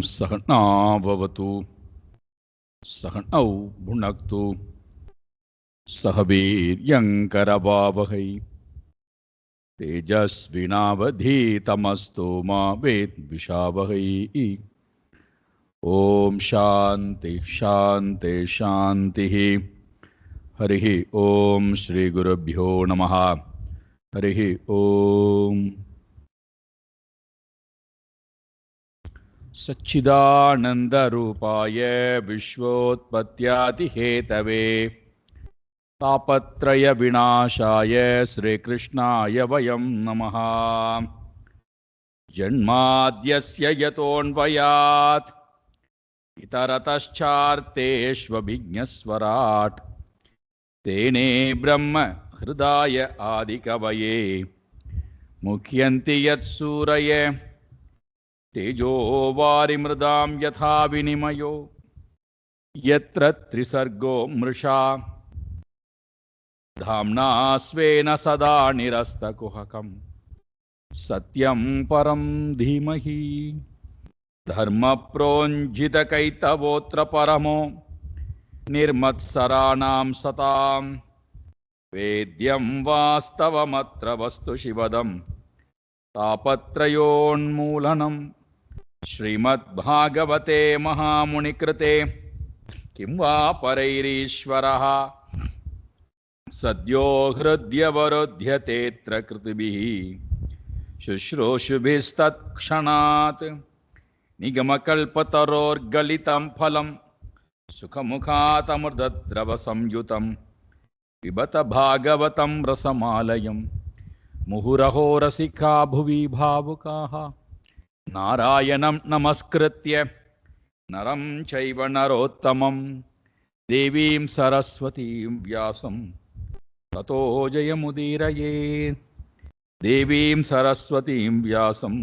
सहना भवतु सहनौ भुनक्तु सह वीर्यङ्करवावहै तेजस्विनावधीतमस्तु मा विद्विषावहै। ओम शांति शांति शांति। हरि ओम श्री गुरुभ्यो नमः। हरि ओम। सच्चिदानंदरूपाय विश्वोत्पत्त्यादिहेतवे तापत्रय विनाशाय श्रीकृष्णाय वयं नमः। जन्माद्यस्य यतोऽन्वयात् इतरतश्चार्तेष्वभिज्ञस्वराट् तेने ब्रह्म हृदाय आदिकवये मुह्यन्ति यत्सूरये तेजो वारिमृदां यथा विनिमयो यत्र त्रिसर्गो मृषा धाम्ना स्वेन सदा निरस्तकुहकं सत्यं परं धीमहि। धर्मप्रोञ्जितकैतवोऽत्र परमो निर्मत्सराणां सतां वेद्यं वास्तवमत्र वस्तु शिवदं तापत्रयोन्मूलनं। श्रीमद्भागवते महामुनिकृते किं वा परैरीश्वरः सद्यो हृद्यवरुध्यतेऽत्र कृतिभिः शुश्रूषुभिस्तत्क्षणात् निगमकल्पतरोर्गलितं फलं सुखमुखातमृतद्रवसंयुतं पिबत भागवतं रसमालयं मुहुरहो रसिका भुवि भावुकाः। नारायणं नमस्कृत्य नरं चैव नरोत्तमं देवीं सरस्वतीं व्यासं ततो जयमुदीरयेत्। देवीं सरस्वतीं व्यासं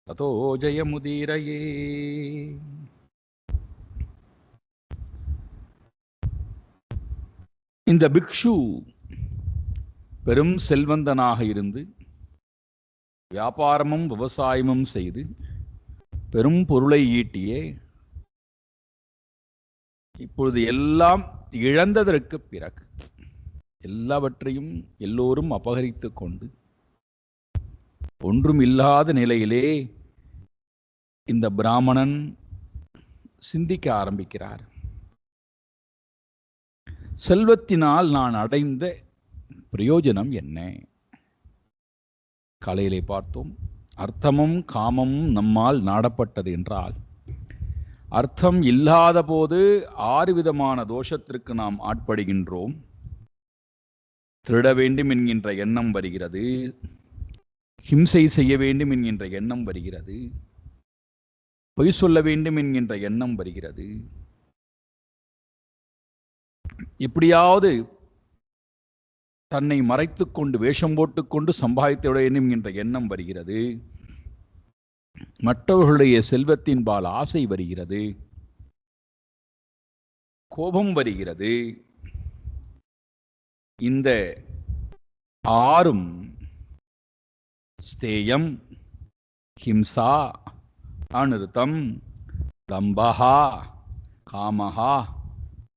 ततो जयमुदीरयेत्। இந்த பிக்ஷு பெரும் செல்வந்தனாக இருந்து வியாபாரமும் விவசாயமும் செய்து பெரும் பொருளை ஈட்டியே இப்பொழுது எல்லாம் இழந்ததற்கு பிறகு எல்லாவற்றையும் எல்லோரும் அபகரித்து கொண்டு ஒன்றும் இல்லாத நிலையிலே இந்த பிராமணன் சிந்திக்க ஆரம்பிக்கிறார். செல்வத்தினால் நான் அடைந்த பிரயோஜனம் என்ன? காலையிலே பார்த்தோம், அர்த்தமும் காமமும் நம்மால் நாடப்பட்டது என்றால் அர்த்தம் இல்லாத போது 6 விதமான தோஷத்திற்கு நாம் ஆட்படுகின்றோம். திருட வேண்டும் என்கின்ற எண்ணம் வருகிறது, ஹிம்சை செய்ய வேண்டும் என்கின்ற எண்ணம் வருகிறது, பொய் சொல்ல வேண்டும் என்கின்ற எண்ணம் வருகிறது, எப்படியாவது தன்னை மறைத்துக் கொண்டு வேஷம் போட்டுக்கொண்டு சம்பாதித்துவிட வேண்டும் என்ற எண்ணம் வருகிறது, மற்றவர்களுடைய செல்வத்தின்பால் ஆசை வருகிறது, கோபம் வருகிறது. இந்த 6ம் ஸ்தேயம், ஹிம்சா, அனிருத்தம், தம்பஹா, காமஹா,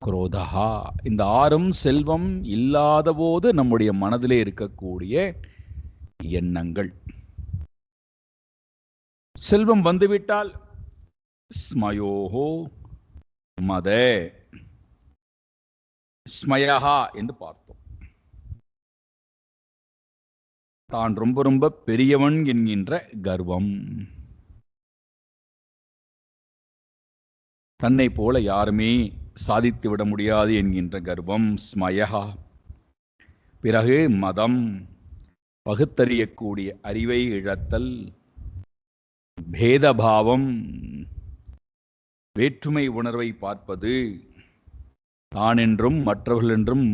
குரோதஹா, இந்த 6ம் செல்வம் இல்லாத போது நம்முடைய மனதிலே இருக்கக்கூடிய எண்ணங்கள். செல்வம் வந்துவிட்டால் ஸ்மயோஹோ மத ஸ்மயஹா என்று பார்த்தோம். தான் ரொம்ப ரொம்ப பெரியவன் என்கின்ற கர்வம், தன்னை போல யாருமே சாதித்து விட முடியாது என்கின்ற கர்வம் ஸ்மயஹா. பிறகு மதம், பகுத்தறியக்கூடிய அறிவை இழத்தல், பேதபாவம், வேற்றுமை உணர்வை பார்ப்பது, தான் என்றும் மற்றவர்கள் என்றும்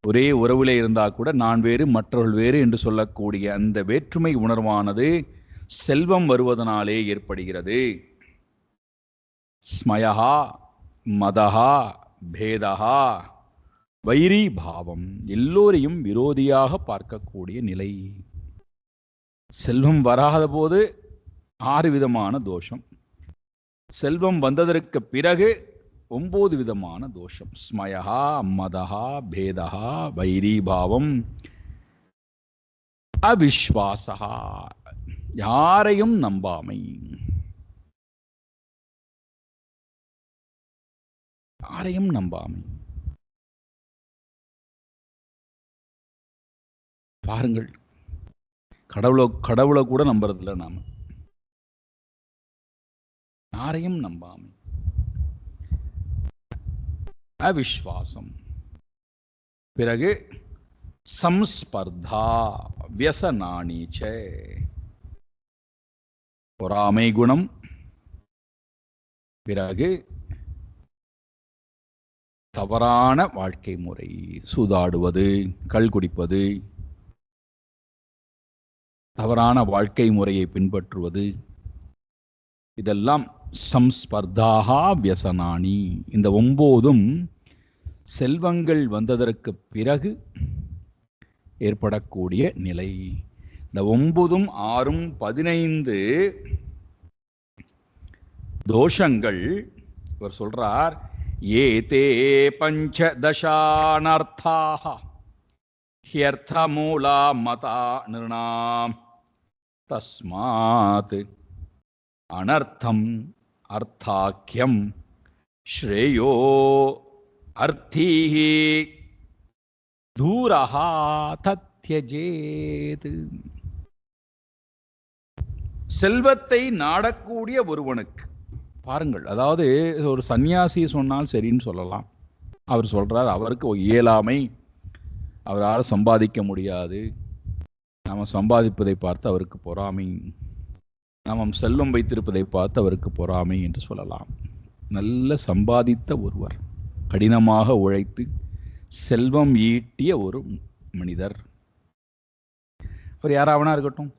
ஒரே உறவிலே இருந்தால் கூட நான் வேறு மற்றவர்கள் வேறு என்று சொல்லக்கூடிய அந்த வேற்றுமை உணர்வானது செல்வம் வருவதனாலே ஏற்படுகிறது. ஸ்மயஹா, மதஹா, பேதஹா, வைரி பாவம், எல்லோரையும் விரோதியாக பார்க்கக்கூடிய நிலை. செல்வம் வராத போது 6 விதமான தோஷம். செல்வம் வந்ததற்கு பிறகு 9 விதமான தோஷம். ஸ்மயஹா, மதஹா, பேதஹா, வைரீபாவம், அவிஸ்வாசஹா, யாரையும் நம்பாமை. யாரையும் நம்பாமை. பாருங்கள், கடவுளை கூட நம்புறதில்ல நாம. யாரையும் நம்பாமை, அவிஸ்வாசம். பிறகு சம்ஸ்பர்தா வியசனானீச்ச, பொறாமை குணம். பிறகு தவறான வாழ்க்கை முறை, சூதாடுவது, கள் குடிப்பது, தவறான வாழ்க்கை முறையை பின்பற்றுவது, இதெல்லாம் சம்ஸ்பர்தாகா வியசனானி. இந்த 9ம் செல்வங்கள் வந்ததற்கு பிறகு ஏற்படக்கூடிய நிலை. இந்த 9ம் 6ம் 15 தோஷங்கள். இவர் சொல்றார், ஏதே பஞ்சதசானர்த்தாக ஹ்யர்த்தமூலா மதா நிர்ணாம் தஸ்மாத் அனர்த்தம் அர்த்தாக்கியம் ஸ்ரேயோ அர்த்தீஹி தூரஹா தத்யஜேத். செல்வத்தை நாடக்கூடிய ஒருவனுக்கு, பாருங்கள், அதாவது ஒரு சன்னியாசி சொன்னால் சரின்னு சொல்லலாம். அவர் சொல்றார், அவருக்கு இயலாமை, அவரால் சம்பாதிக்க முடியாது, நாம் சம்பாதிப்பதை பார்த்து அவருக்கு பொறாமை, நாம் செல்வம் வைத்திருப்பதை பார்த்து அவருக்கு பொறாமை என்று சொல்லலாம். நல்ல சம்பாதித்த ஒருவர், கடினமாக உழைத்து செல்வம் ஈட்டிய ஒரு மனிதர், அவர் யாராவனா இருக்கட்டும்,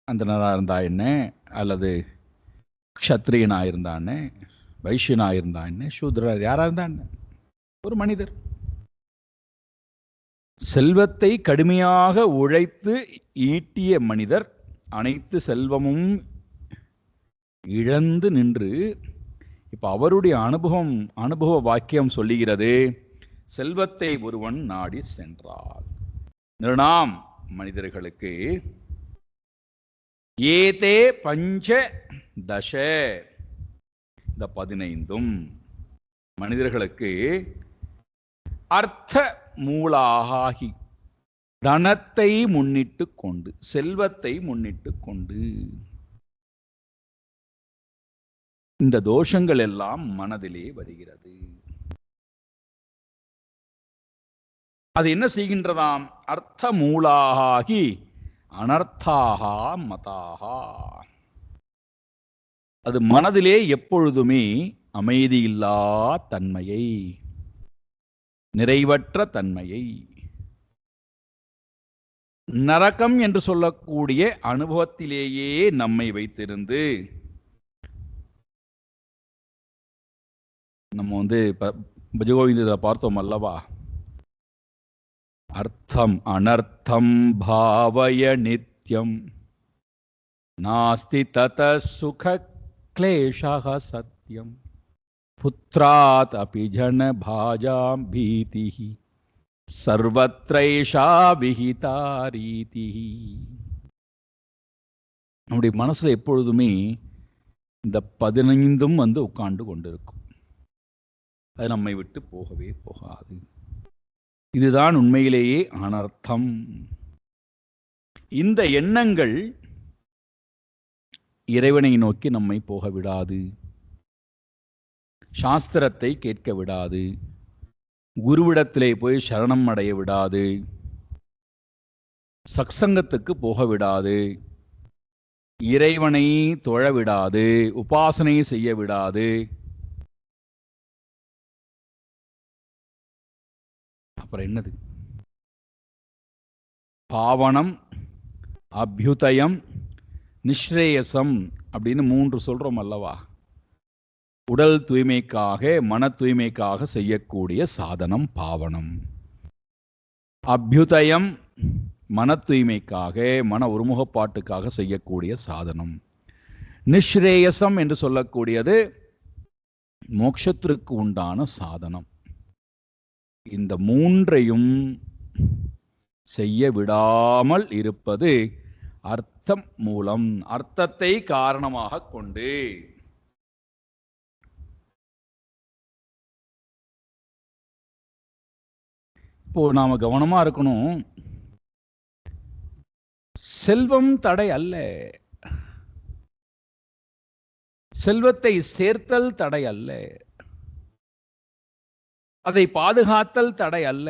அந்தனராக இருந்தா என்ன, அல்லது க்ஷத்ரியனாக இருந்தா என்ன, வைஷ்யனாக இருந்தா என்ன, சூத்ரர் யாராக இருந்தா என்ன, ஒரு மனிதர் செல்வத்தை கடுமையாக உழைத்து ஈட்டிய மனிதர் அனைத்து செல்வமும் இழந்து நின்று, இப்ப அவருடைய அனுபவ வாக்கியம் சொல்லுகிறது, செல்வத்தை ஒருவன் நாடி சென்றால், நிர்ணாம் மனிதர்களுக்கு, ஏதே பஞ்ச தச, இந்த 15ம் மனிதர்களுக்கு அர்த்த மூலாகி, தனத்தை முன்னிட்டு கொண்டு, செல்வத்தை முன்னிட்டு கொண்டு, இந்த தோஷங்கள் எல்லாம் மனதிலே வருகிறது. அது என்ன செய்கின்றதாம்? அர்த்த மூலாகி அனர்த்தாகா மதாகா. அது மனதிலே எப்பொழுதுமே அமைதியில்லா தன்மையை, நிறைவற்ற தன்மையை, நரகம் என்று சொல்லக்கூடிய அனுபவத்திலேயே நம்மை வைத்திருந்து, நம்ம பஜகோவிந்தத்தை பார்த்தோம் அல்லவா, அர்த்தம் அனர்த்தம் பாவய நித்யம் நாஸ்தி தத சுக க்லேஷः சத்யம் புத்ராத் அபி ஜன பாஜாம் பீதிஹி சர்வத்ரைஷா விஹிதா ரீதிஹி. நம்முடைய மனசுல எப்பொழுதுமே இந்த 15ம் உட்கார்ந்து கொண்டிருக்கும். அது நம்மை விட்டு போகவே போகாது. இதுதான் உண்மையிலேயே அனர்த்தம். இந்த எண்ணங்கள் இறைவனை நோக்கி நம்மை போக விடாது, சாஸ்திரத்தை கேட்க விடாது, குருவிடத்திலே போய் சரணம் அடைய விடாது, சத்சங்கத்துக்கு போக விடாது, இறைவனை தொழ விடாது, உபாசனை செய்ய விடாது. அப்புறம் என்னது? பாவனம், அபியுதயம், நிஸ்ரேயசம் அப்படின்னு 3 சொல்றோம் அல்லவா. உடல் தூய்மைக்காக, மன தூய்மைக்காக செய்யக்கூடிய சாதனம் பாவனம். அபியுதயம் மன தூய்மைக்காக, மன ஒருமுகப்பாட்டுக்காக செய்யக்கூடிய சாதனம். நிஸ்ரேயசம் என்று சொல்லக்கூடியது மோட்சத்திற்கு உண்டான சாதனம். இந்த மூன்றையும் செய்ய விடாமல் இருப்பது அர்த்தம் மூலம், அர்த்தத்தை காரணமாக கொண்டு. இப்போ நாம கவனமா இருக்கணும். செல்வம் தடை அல்ல, செல்வத்தை சேர்த்தல் தடை அல்ல, அதை பாதுகாத்தல் தடை அல்ல,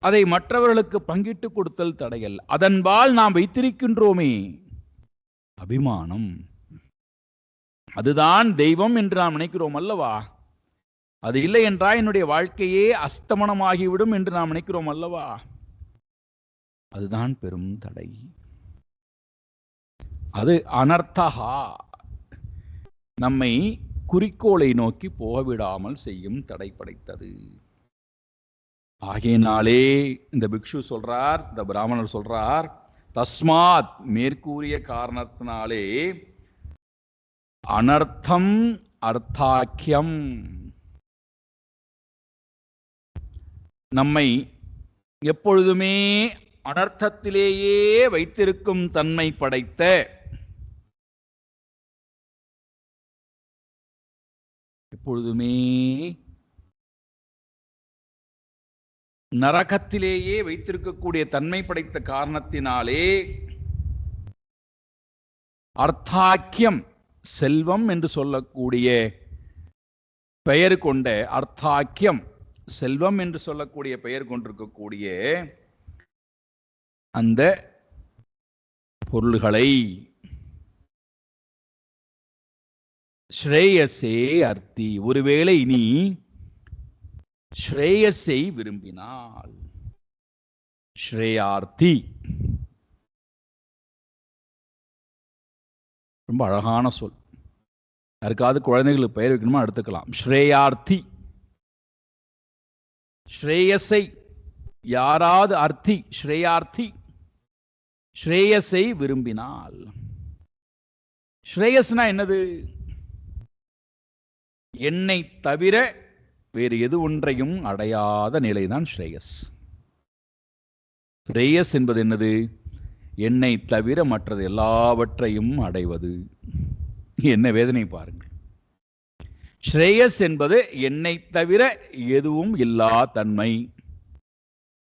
அதை மற்றவர்களுக்கு பங்கிட்டு கொடுத்தல் தடை அல்ல. அதன்பால் நாம் வைத்திருக்கின்றோமே அபிமானம், அதுதான் தெய்வம் என்று நாம் நினைக்கிறோம் அல்லவா? அது இல்லை என்றால் என்னுடைய வாழ்க்கையே அஸ்தமனமாகிவிடும் என்று நாம் நினைக்கிறோம் அல்லவா? அதுதான் பெரும் தடை. அது அனர்த்தகா, நம்மை குறிக்கோளை நோக்கி போகவிடாமல் செய்யும் தடை படைத்தது. ஆகையினாலே இந்த பிக்ஷு சொல்றார், இந்த பிராமணர் சொல்றார், தஸ்மாத், மேற்கூறிய காரணத்தினாலே அனர்த்தம் அர்த்தாக்கியம், நம்மை எப்பொழுதுமே அனர்த்தத்திலேயே வைத்திருக்கும் தன்மை படைத்த, எப்பொழுதுமே நரகத்திலேயே வைத்திருக்கக்கூடிய தன்மை படைத்த காரணத்தினாலே அர்த்தாக்கியம், செல்வம் என்று சொல்லக்கூடிய பெயர் கொண்ட அர்த்தாக்கியம், செல்வம் என்று சொல்லக்கூடிய பெயர் கொண்டிருக்கக்கூடிய அந்த பொருள்களை ஸ்ரேயசே அர்த்தி, ஒருவேளை நீ ஸ்ரேயஸை விரும்பினால், ஸ்ரேயார்த்தி ரொம்ப அழகான சொல். யாருக்காவது குழந்தைகளுக்கு பெயர் வைக்கணுமா எடுத்துக்கலாம். ஸ்ரேயார்த்தி, ஸ்ரேயஸை, யாராவது அர்த்தி, ஸ்ரேயார்த்தி, ஸ்ரேயஸை விரும்பினால். ஸ்ரேயஸ்னா என்னது? என்னை தவிர வேறு எது ஒன்றையும் அடையாத நிலைதான் ஸ்ரேயஸ். ஸ்ரேயஸ் என்பது என்னது? என்னை தவிர மற்றது எல்லாவற்றையும் அடைவது. என்ன வேதனை பாருங்கள். ஸ்ரேயஸ் என்பது என்னை தவிர எதுவும் இல்லா தன்மை.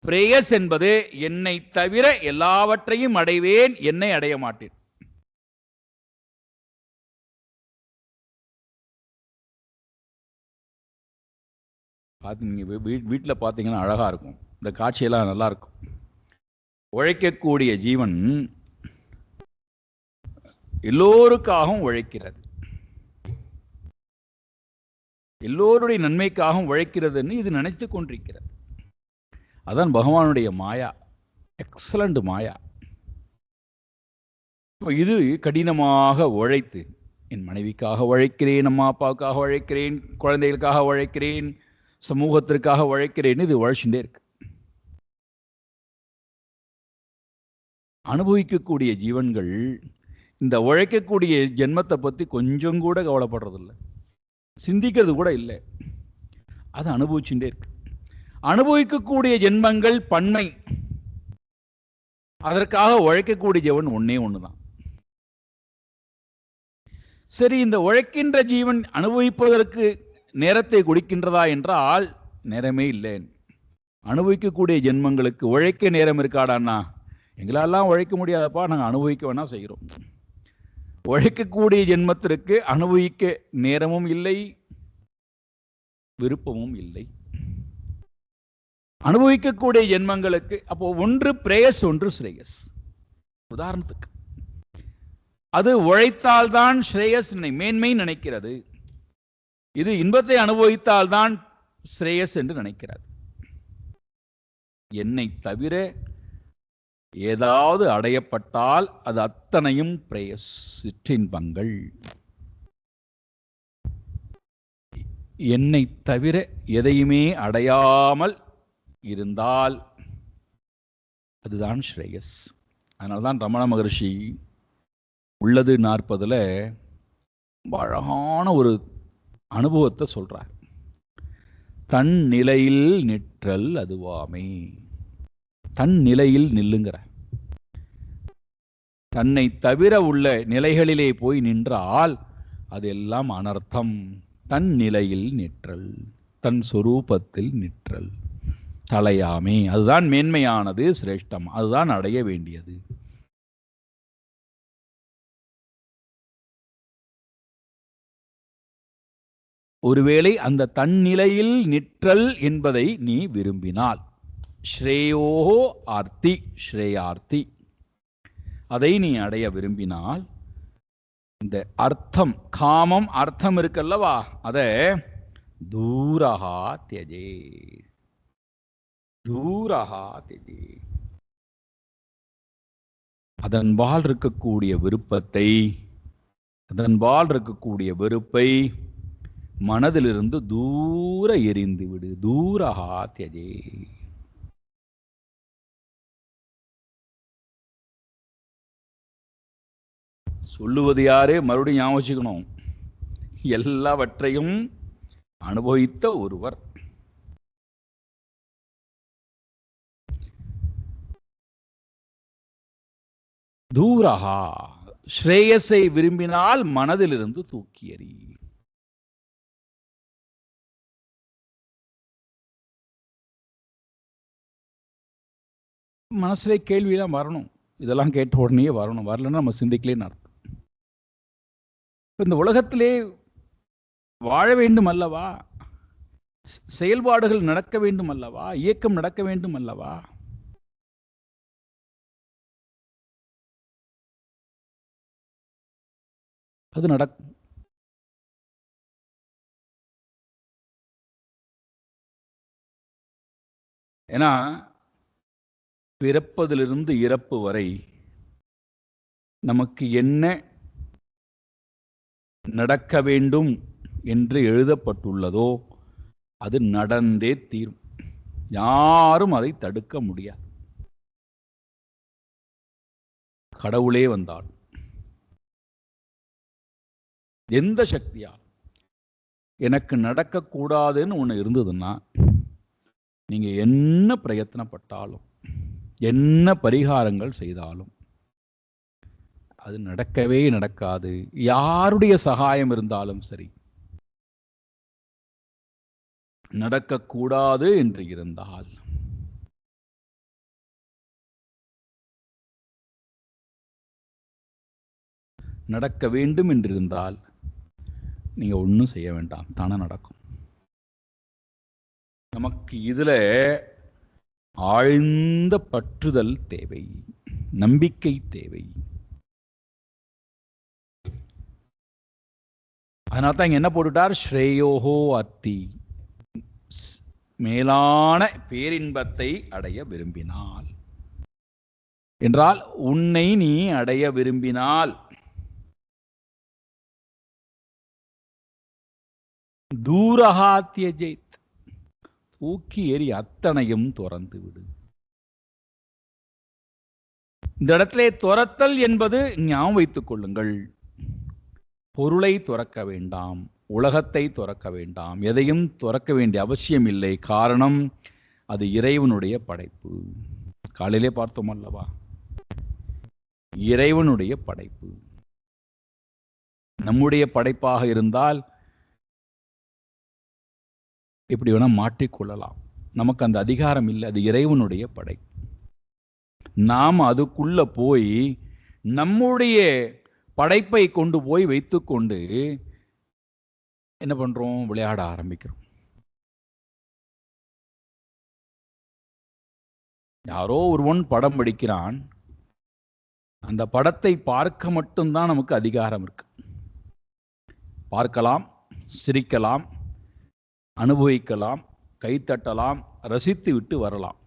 பிரேயஸ் என்பது என்னை தவிர எல்லாவற்றையும் அடைவேன், என்னை அடைய மாட்டேன். நீங்கள் வீட்டில் பார்த்தீங்கன்னா அழகாக இருக்கும், இந்த காட்சியெல்லாம் நல்லா இருக்கும். உழைக்கக்கூடிய ஜீவன் எல்லோருக்காகவும் உழைக்கிறது, எல்லோருடைய நன்மைக்காகவும் உழைக்கிறதுன்னு இது நினைத்து கொண்டிருக்கிறது. அதான் பகவானுடைய மாயா, எக்ஸலண்ட் மாயா. இது கடினமாக உழைத்து, என் மனைவிக்காக உழைக்கிறேன், அம்மா அப்பாவுக்காக உழைக்கிறேன், குழந்தைகளுக்காக உழைக்கிறேன், சமூகத்திற்காக உழைக்கிறேன்னு இது உழைச்சுட்டே இருக்கு. அனுபவிக்கக்கூடிய ஜீவன்கள் இந்த உழைக்கக்கூடிய ஜென்மத்தை பற்றி கொஞ்சம் கூட கவலைப்படுறதில்லை, சிந்திக்கிறது கூட இல்லை. அது அனுபவிச்சுட்டே இருக்கு. அனுபவிக்கக்கூடிய ஜென்மங்கள் பன்மை, அதற்காக உழைக்கக்கூடிய ஜீவன் ஒன்னே ஒண்ணுதான். சரி, இந்த உழைக்கின்ற ஜீவன் அனுபவிப்பதற்கு நேரத்தை கொடுக்கின்றதா என்றால் நேரமே இல்லை. அனுபவிக்கக்கூடிய ஜென்மங்களுக்கு உழைக்க நேரம் இருக்காடான்னா, எங்களெல்லாம் உழைக்க முடியாதப்பா, நாங்கள் அனுபவிக்க வேணா செய்கிறோம். உழைக்கக்கூடிய ஜென்மத்திற்கு அனுபவிக்க நேரமும் இல்லை, விருப்பமும் இல்லை. அனுபவிக்கக்கூடிய ஜென்மங்களுக்கு அப்போ ஒன்று பிரேயஸ், ஒன்று ஸ்ரேயஸ். உதாரணத்துக்கு அது உழைத்தால்தான் ஸ்ரேயஸ் மேன்மை நினைக்கிறது, இது இன்பத்தை அனுபவித்தால்தான் ஸ்ரேயஸ் என்று நினைக்கிறது. என்னை தவிர ஏதாவது அடையப்பட்டால் அது அத்தனையும் பிரேயஸ், சிற்றின்பங்கள். என்னை தவிர எதையுமே அடையாமல் இருந்தால் அதுதான் ஸ்ரேயஸ். அதனால்தான் ரமண மகர்ஷி உள்ளது 40ல் அழகான ஒரு அனுபவத்தை சொல்றார். தன் நிலையில் நிற்றல் அதுவாமே. தன் நிலையில் நில்லுங்கிற. தன்னை தவிர உள்ள நிலைகளிலே போய் நின்றால் அதெல்லாம் அனர்த்தம். தன் நிலையில் நிற்றல், தன் சொரூபத்தில் நிற்றல் தலையாமே. அதுதான் மேன்மையானது, சிரேஷ்டம். அதுதான் அடைய வேண்டியது. ஒருவேளை அந்த தன்னிலையில் நிற்றல் என்பதை நீ விரும்பினால், ஸ்ரேயோஹோ ஆர்த்தி, ஸ்ரேயார்த்தி, அதை நீ அடைய விரும்பினால், இந்த அர்த்தம், காமம், அர்த்தம் இருக்கல்லவா, அதை தூரஹா தியஜே, தூரஹா தியஜே. அதன்பால் இருக்கக்கூடிய விருப்பத்தை, அதன்பால் இருக்கக்கூடிய வெறுப்பை மனதிலிருந்து தூர எரிந்து விடு. தூரஹா தியஜே. சொல்லுவது யாரு? மறுபடியும் ஞாபகம் வச்சுக்கணும், எல்லாவற்றையும் அனுபவித்த ஒருவர். தூரஹா, ஸ்ரேயஸை விரும்பினால் மனதிலிருந்து தூக்கி எறி. மனசுல கேள்விதான் வரணும். இதெல்லாம் கேட்ட உடனே வரணும். வரலன்னா நம்ம சிந்திக்கலேன்னு அர்த்தம். இந்த உலகத்திலே வாழ வேண்டும் அல்லவா, செயல்பாடுகள் நடக்க வேண்டும் அல்லவா, இயக்கம் நடக்க வேண்டும் அல்லவா. அது நடக்கும். ஏன்னா பிறப்பதிலிருந்து இறப்பு வரை நமக்கு என்ன நடக்க வேண்டும் என்று எழுதப்பட்டுள்ளதோ அது நடந்தே தீரும். யாரும் அதை தடுக்க முடியாது. கடவுளே வந்தாலும் எந்த சக்தியால் எனக்கு நடக்கக்கூடாதுன்னு ஒன்று இருந்ததுன்னா, நீங்க என்ன பிரயத்தனப்பட்டாலும், என்ன பரிகாரங்கள் செய்தாலும் அது நடக்கவே நடக்காது. யாருடைய சகாயம் இருந்தாலும் சரி, நடக்கக்கூடாது என்று இருந்தால் நடக்க வேண்டும் என்றிருந்தால் நீங்க ஒன்றும் செய்ய வேண்டாம், தானே நடக்கும். நமக்கு இதுல ஆழ்ந்த பற்றுதல் தேவை, நம்பிக்கை தேவை. அதனால தான் இங்க என்ன போட்டுட்டார்? ஸ்ரேயோஹோ அர்த்தி, மேலான பேரின்பத்தை அடைய விரும்பினால் என்றால், உன்னை நீ அடைய விரும்பினால் தூரஹா தியஜேத், தூக்கி எறி, அத்தனையும் துறந்து விடு. இந்த இடத்திலே துரத்தல் என்பது ஞாபகம் வைத்துக் கொள்ளுங்கள். பொருளை துறக்க வேண்டாம், உலகத்தை துறக்க வேண்டாம், எதையும் துறக்க வேண்டிய அவசியம் இல்லை. காரணம், அது இறைவனுடைய படைப்பு. காலையிலே பார்த்தோம் அல்லவா, இறைவனுடைய படைப்பு. நம்முடைய படைப்பாக இருந்தால் எப்படி வேணா மாற்றிக்கொள்ளலாம். நமக்கு அந்த அதிகாரம் இல்லை. அது இறைவனுடைய படைப்பு. நாம் அதுக்குள்ள போய் நம்முடைய படைப்பை கொண்டு போய் வைத்துக்கொண்டு என்ன பண்றோம்? விளையாட ஆரம்பிக்கிறோம். யாரோ ஒருவன் படம் பிடிக்கிறான், அந்த படத்தை பார்க்க மட்டும்தான் நமக்கு அதிகாரம் இருக்கு. பார்க்கலாம், சிரிக்கலாம், அனுபவிக்கலாம், கைத்தட்டலாம், ரசித்து விட்டு வரலாம்.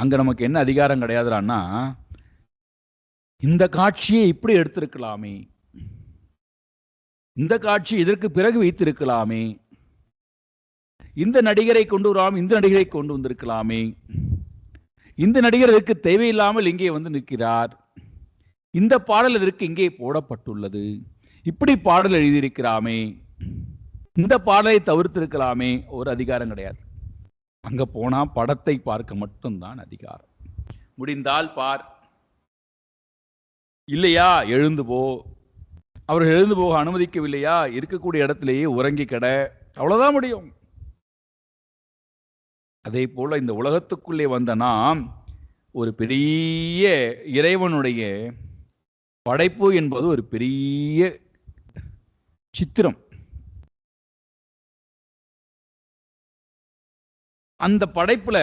அங்க நமக்கு என்ன அதிகாரம் கிடையாதுன்னா, இந்த காட்சியை இப்படி எடுத்திருக்கலாமே, இந்த காட்சி இதற்கு பிறகு வைத்திருக்கலாமே, இந்த நடிகரை கொண்டு வராமல் இந்த நடிகரை கொண்டு வந்திருக்கலாமே, இந்த நடிகர் இதற்கு தேவையில்லாமல் இங்கே வந்து நிற்கிறார், இந்த பாடல் இதற்கு இங்கே போடப்பட்டுள்ளது, இப்படி பாடல் எழுதியிருக்கிறாமே, இந்த பாடலை தவிர்த்திருக்கலாமே, ஒரு அதிகாரம் கிடையாது. அங்க போனா படத்தை பார்க்க மட்டும்தான் அதிகாரம். முடிந்தால் பார், இல்லையா எழுந்து போ. அவர்கள் எழுந்து போக அனுமதிக்கவில்லையா, இருக்கக்கூடிய இடத்திலேயே உறங்கி கிட, அவ்வளவுதான் முடியும். அதே போல இந்த உலகத்துக்குள்ளே வந்த நாம் ஒரு பெரிய இறைவனுடைய படைப்பு என்பது ஒரு பெரிய சித்திரம். அந்த படைப்புல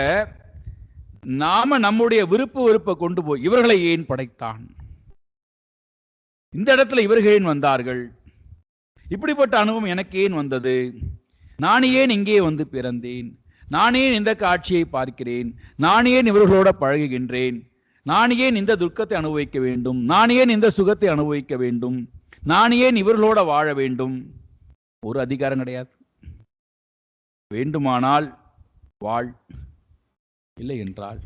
நாம நம்முடைய விருப்ப வெறுப்பை கொண்டு போய் இவர்களை ஏன் படைத்தான், இந்த இடத்துல இவர்கள் ஏன் வந்தார்கள், இப்படிப்பட்ட அனுபவம் எனக்கு ஏன் வந்தது, நான் ஏன் இங்கே வந்து பிறந்தேன், நான் ஏன் இந்த காட்சியை பார்க்கிறேன், நான் ஏன் இவர்களோட பழகுகின்றேன், நான் ஏன் இந்த துக்கத்தை அனுபவிக்க வேண்டும், நான் ஏன் இந்த சுகத்தை அனுபவிக்க வேண்டும், நான் ஏன் இவர்களோட வாழ வேண்டும், ஒரு அதிகாரம் கிடையாது. வேண்டுமானால் வாழ், இல்லை என்றால்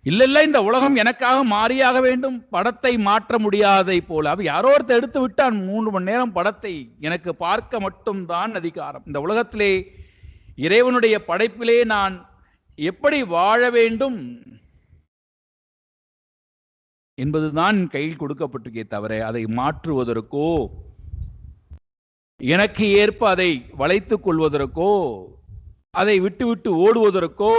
இல்ல இந்த உலகம் எனக்காக மாறியாக வேண்டும், படத்தை மாற்ற முடியாதை போல. அவ யாரோ ஒருத்தர் எடுத்து விட்டான் 3 மணி நேரம் படத்தை, எனக்கு பார்க்க மட்டும்தான் அதிகாரம். இந்த உலகத்திலே இறைவனுடைய படைப்பிலே நான் எப்படி வாழ வேண்டும் என்பதுதான் கையில் கொடுக்கப்பட்டிருக்கே தவிர அதை மாற்றுவதற்கோ, எனக்கு ஏற்ப அதை வளைத்துக் கொள்வதற்கோ, அதை விட்டு விட்டு ஓடுவதற்கோ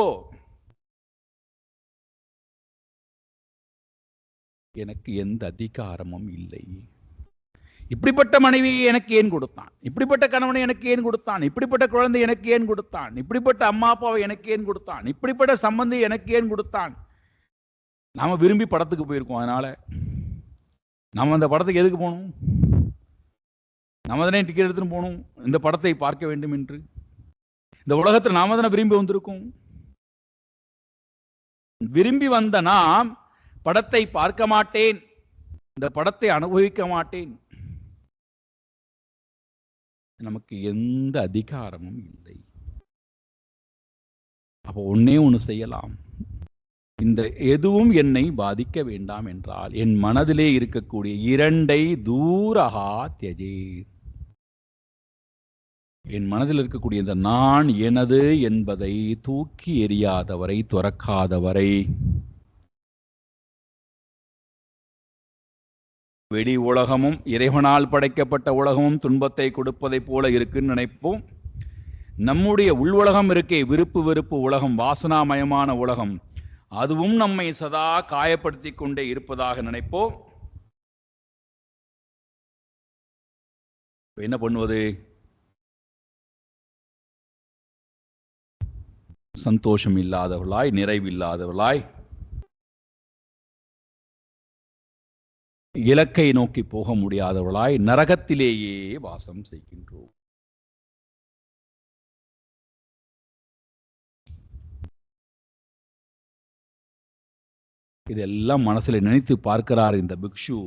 எனக்கு எந்த அதிகாரமும் இல்லை. இப்படிப்பட்ட மனைவியை எனக்கு ஏன் கொடுத்தான், இப்படிப்பட்ட கணவனை எனக்கு ஏன் கொடுத்தான், இப்படிப்பட்ட குழந்தை எனக்கு ஏன் கொடுத்தான், இப்படிப்பட்ட அம்மா அப்பாவை எனக்கு ஏன் கொடுத்தான், இப்படிப்பட்ட சம்பந்தி எனக்கு ஏன் கொடுத்தான். நாம விரும்பி படத்துக்கு போயிருக்கோம், அதனால நாம அந்த படத்துக்கு எதுக்கு போகணும், நாம தானே டிக்கெட் எடுத்துன்னு போகணும் இந்த படத்தை பார்க்க வேண்டும் என்று. இந்த உலகத்தில் நாம தானே விரும்பி வந்திருக்கோம். விரும்பி வந்த நாம் படத்தை பார்க்க மாட்டேன், இந்த படத்தை அனுபவிக்க மாட்டேன், நமக்கு எந்த அதிகாரமும் இல்லை. அப்போ ஒன்னே ஒன்று செய்யலாம், இந்த எதுவும் என்னை பாதிக்க வேண்டாம் என்றால் என் மனதிலே இருக்கக்கூடிய 2 தூரஹா தியஜே, என் மனதில் இருக்கக்கூடிய இந்த நான் எனது என்பதை தூக்கி எறியாதவரை, துறக்காதவரை, வெளி உலகமும் இறைவனால் படைக்கப்பட்ட உலகமும் துன்பத்தை கொடுப்பதை போல இருக்குன்னு நினைப்போம். நம்முடைய உள் உலகம் இருக்கே, விருப்பு வெறுப்பு உலகம், வாசனாமயமான உலகம், அதுவும் நம்மை சதா காயப்படுத்தி கொண்டே இருப்பதாக நினைப்போம். என்ன பண்ணுவது, சந்தோஷம் இல்லாதவர்களாய், நிறைவில்லாதவர்களாய், இலக்கை நோக்கி போக முடியாதவர்களாய் நரகத்திலேயே வாசம் செய்கின்றோம். இதெல்லாம் மனசுல நினைத்து பார்க்கிறார் இந்த பிக்ஷு.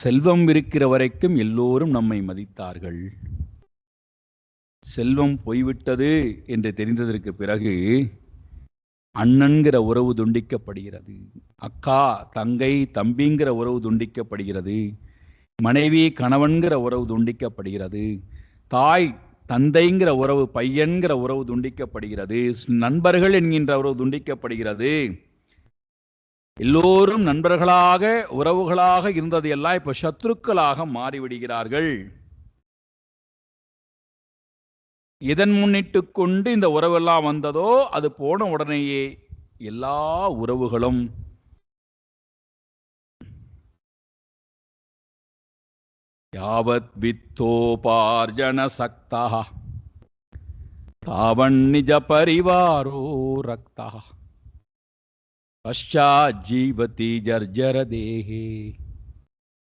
செல்வம் இருக்கிற வரைக்கும் எல்லோரும் நம்மை மதித்தார்கள். செல்வம் போய்விட்டது என்று தெரிந்ததற்கு பிறகு அண்ணன்கிற உறவு துண்டிக்கப்படுகிறது, அக்கா தங்கை தம்பிங்கிற உறவு துண்டிக்கப்படுகிறது, மனைவி கணவன்கிற உறவு துண்டிக்கப்படுகிறது, தாய் தந்தைங்கிற உறவு, பையன்கிற உறவு துண்டிக்கப்படுகிறது, நண்பர்கள் என்கின்ற உறவு துண்டிக்கப்படுகிறது. எல்லோரும் நண்பர்களாக உறவுகளாக இருந்தது எல்லாம் இப்ப சத்ருக்களாக மாறிவிடுகிறார்கள். எதன் முன்னிட்டு கொண்டு இந்த உறவெல்லாம் வந்ததோ அது போன உடனேயே எல்லா உறவுகளும் யாவத் வித்தோபார்ஜன சக்தா தாவன் நிஜ பரிவாரோ ரக்தா பஷ்சாத் ஜீவதி ஜர்ஜர தேஹே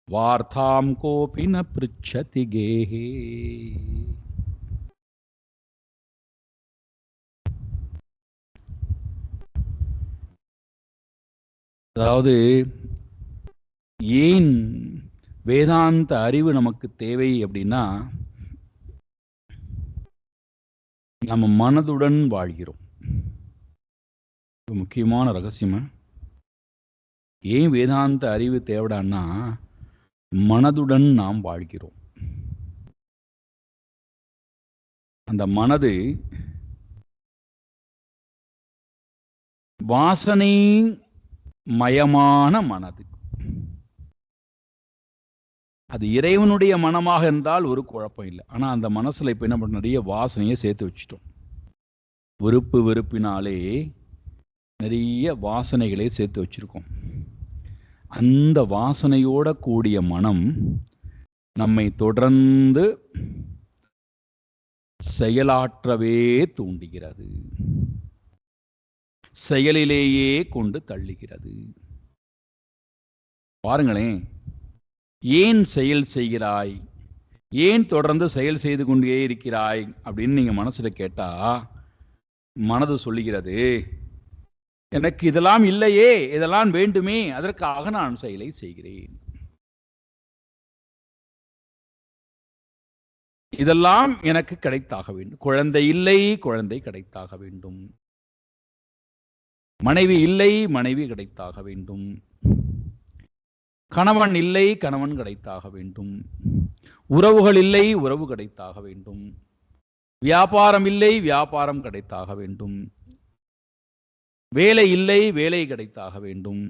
வார்த்தாம் கோபி ந ப்ருச்சதி கேஹே. அதாவது ஏன் வேதாந்த அறிவு நமக்கு தேவை அப்படின்னா, நம்ம மனதுடன் வாழ்கிறோம். முக்கியமான ரகசியம். ஏன் வேதாந்த அறிவு தேவைடான்னா, மனதுடன் நாம் வாழ்கிறோம். அந்த மனது வாசனை மயமான மனது. அது இறைவனுடைய மனமாக இருந்தால் ஒரு குழப்பம் இல்லை. ஆனால் அந்த மனசில் இப்போ என்ன பண்ண, நிறைய வாசனையை சேர்த்து வச்சுட்டோம். வெறுப்பினாலே நிறைய வாசனைகளை சேர்த்து வச்சிருக்கோம். அந்த வாசனையோட கூடிய மனம் நம்மை தொடர்ந்து செயலாற்றவே தூண்டுகிறது, செயலிலேயே கொண்டு தள்ளுகிறது. பாருங்களேன், ஏன் செயல் செய்கிறாய், ஏன் தொடர்ந்து செயல் செய்து கொண்டே இருக்கிறாய் அப்படின்னு நீங்க மனசுல கேட்டா, மனது சொல்லுகிறது, எனக்கு இதெல்லாம் இல்லையே, இதெல்லாம் வேண்டுமே, அதற்காக நான் செயலை செய்கிறேன். இதெல்லாம் எனக்கு கிடைத்தாக வேண்டும். குழந்தை இல்லை, குழந்தை கிடைத்தாக வேண்டும். மனைவி இல்லை, மனைவி கிடைத்தாக வேண்டும். கணவன் இல்லை, கணவன் கிடைத்தாக வேண்டும். உறவுகள் இல்லை, உறவு கிடைத்தாக வேண்டும். வியாபாரம் இல்லை, வியாபாரம் கிடைத்தாக வேண்டும். வேலை இல்லை, வேலை கிடைத்தாக வேண்டும்.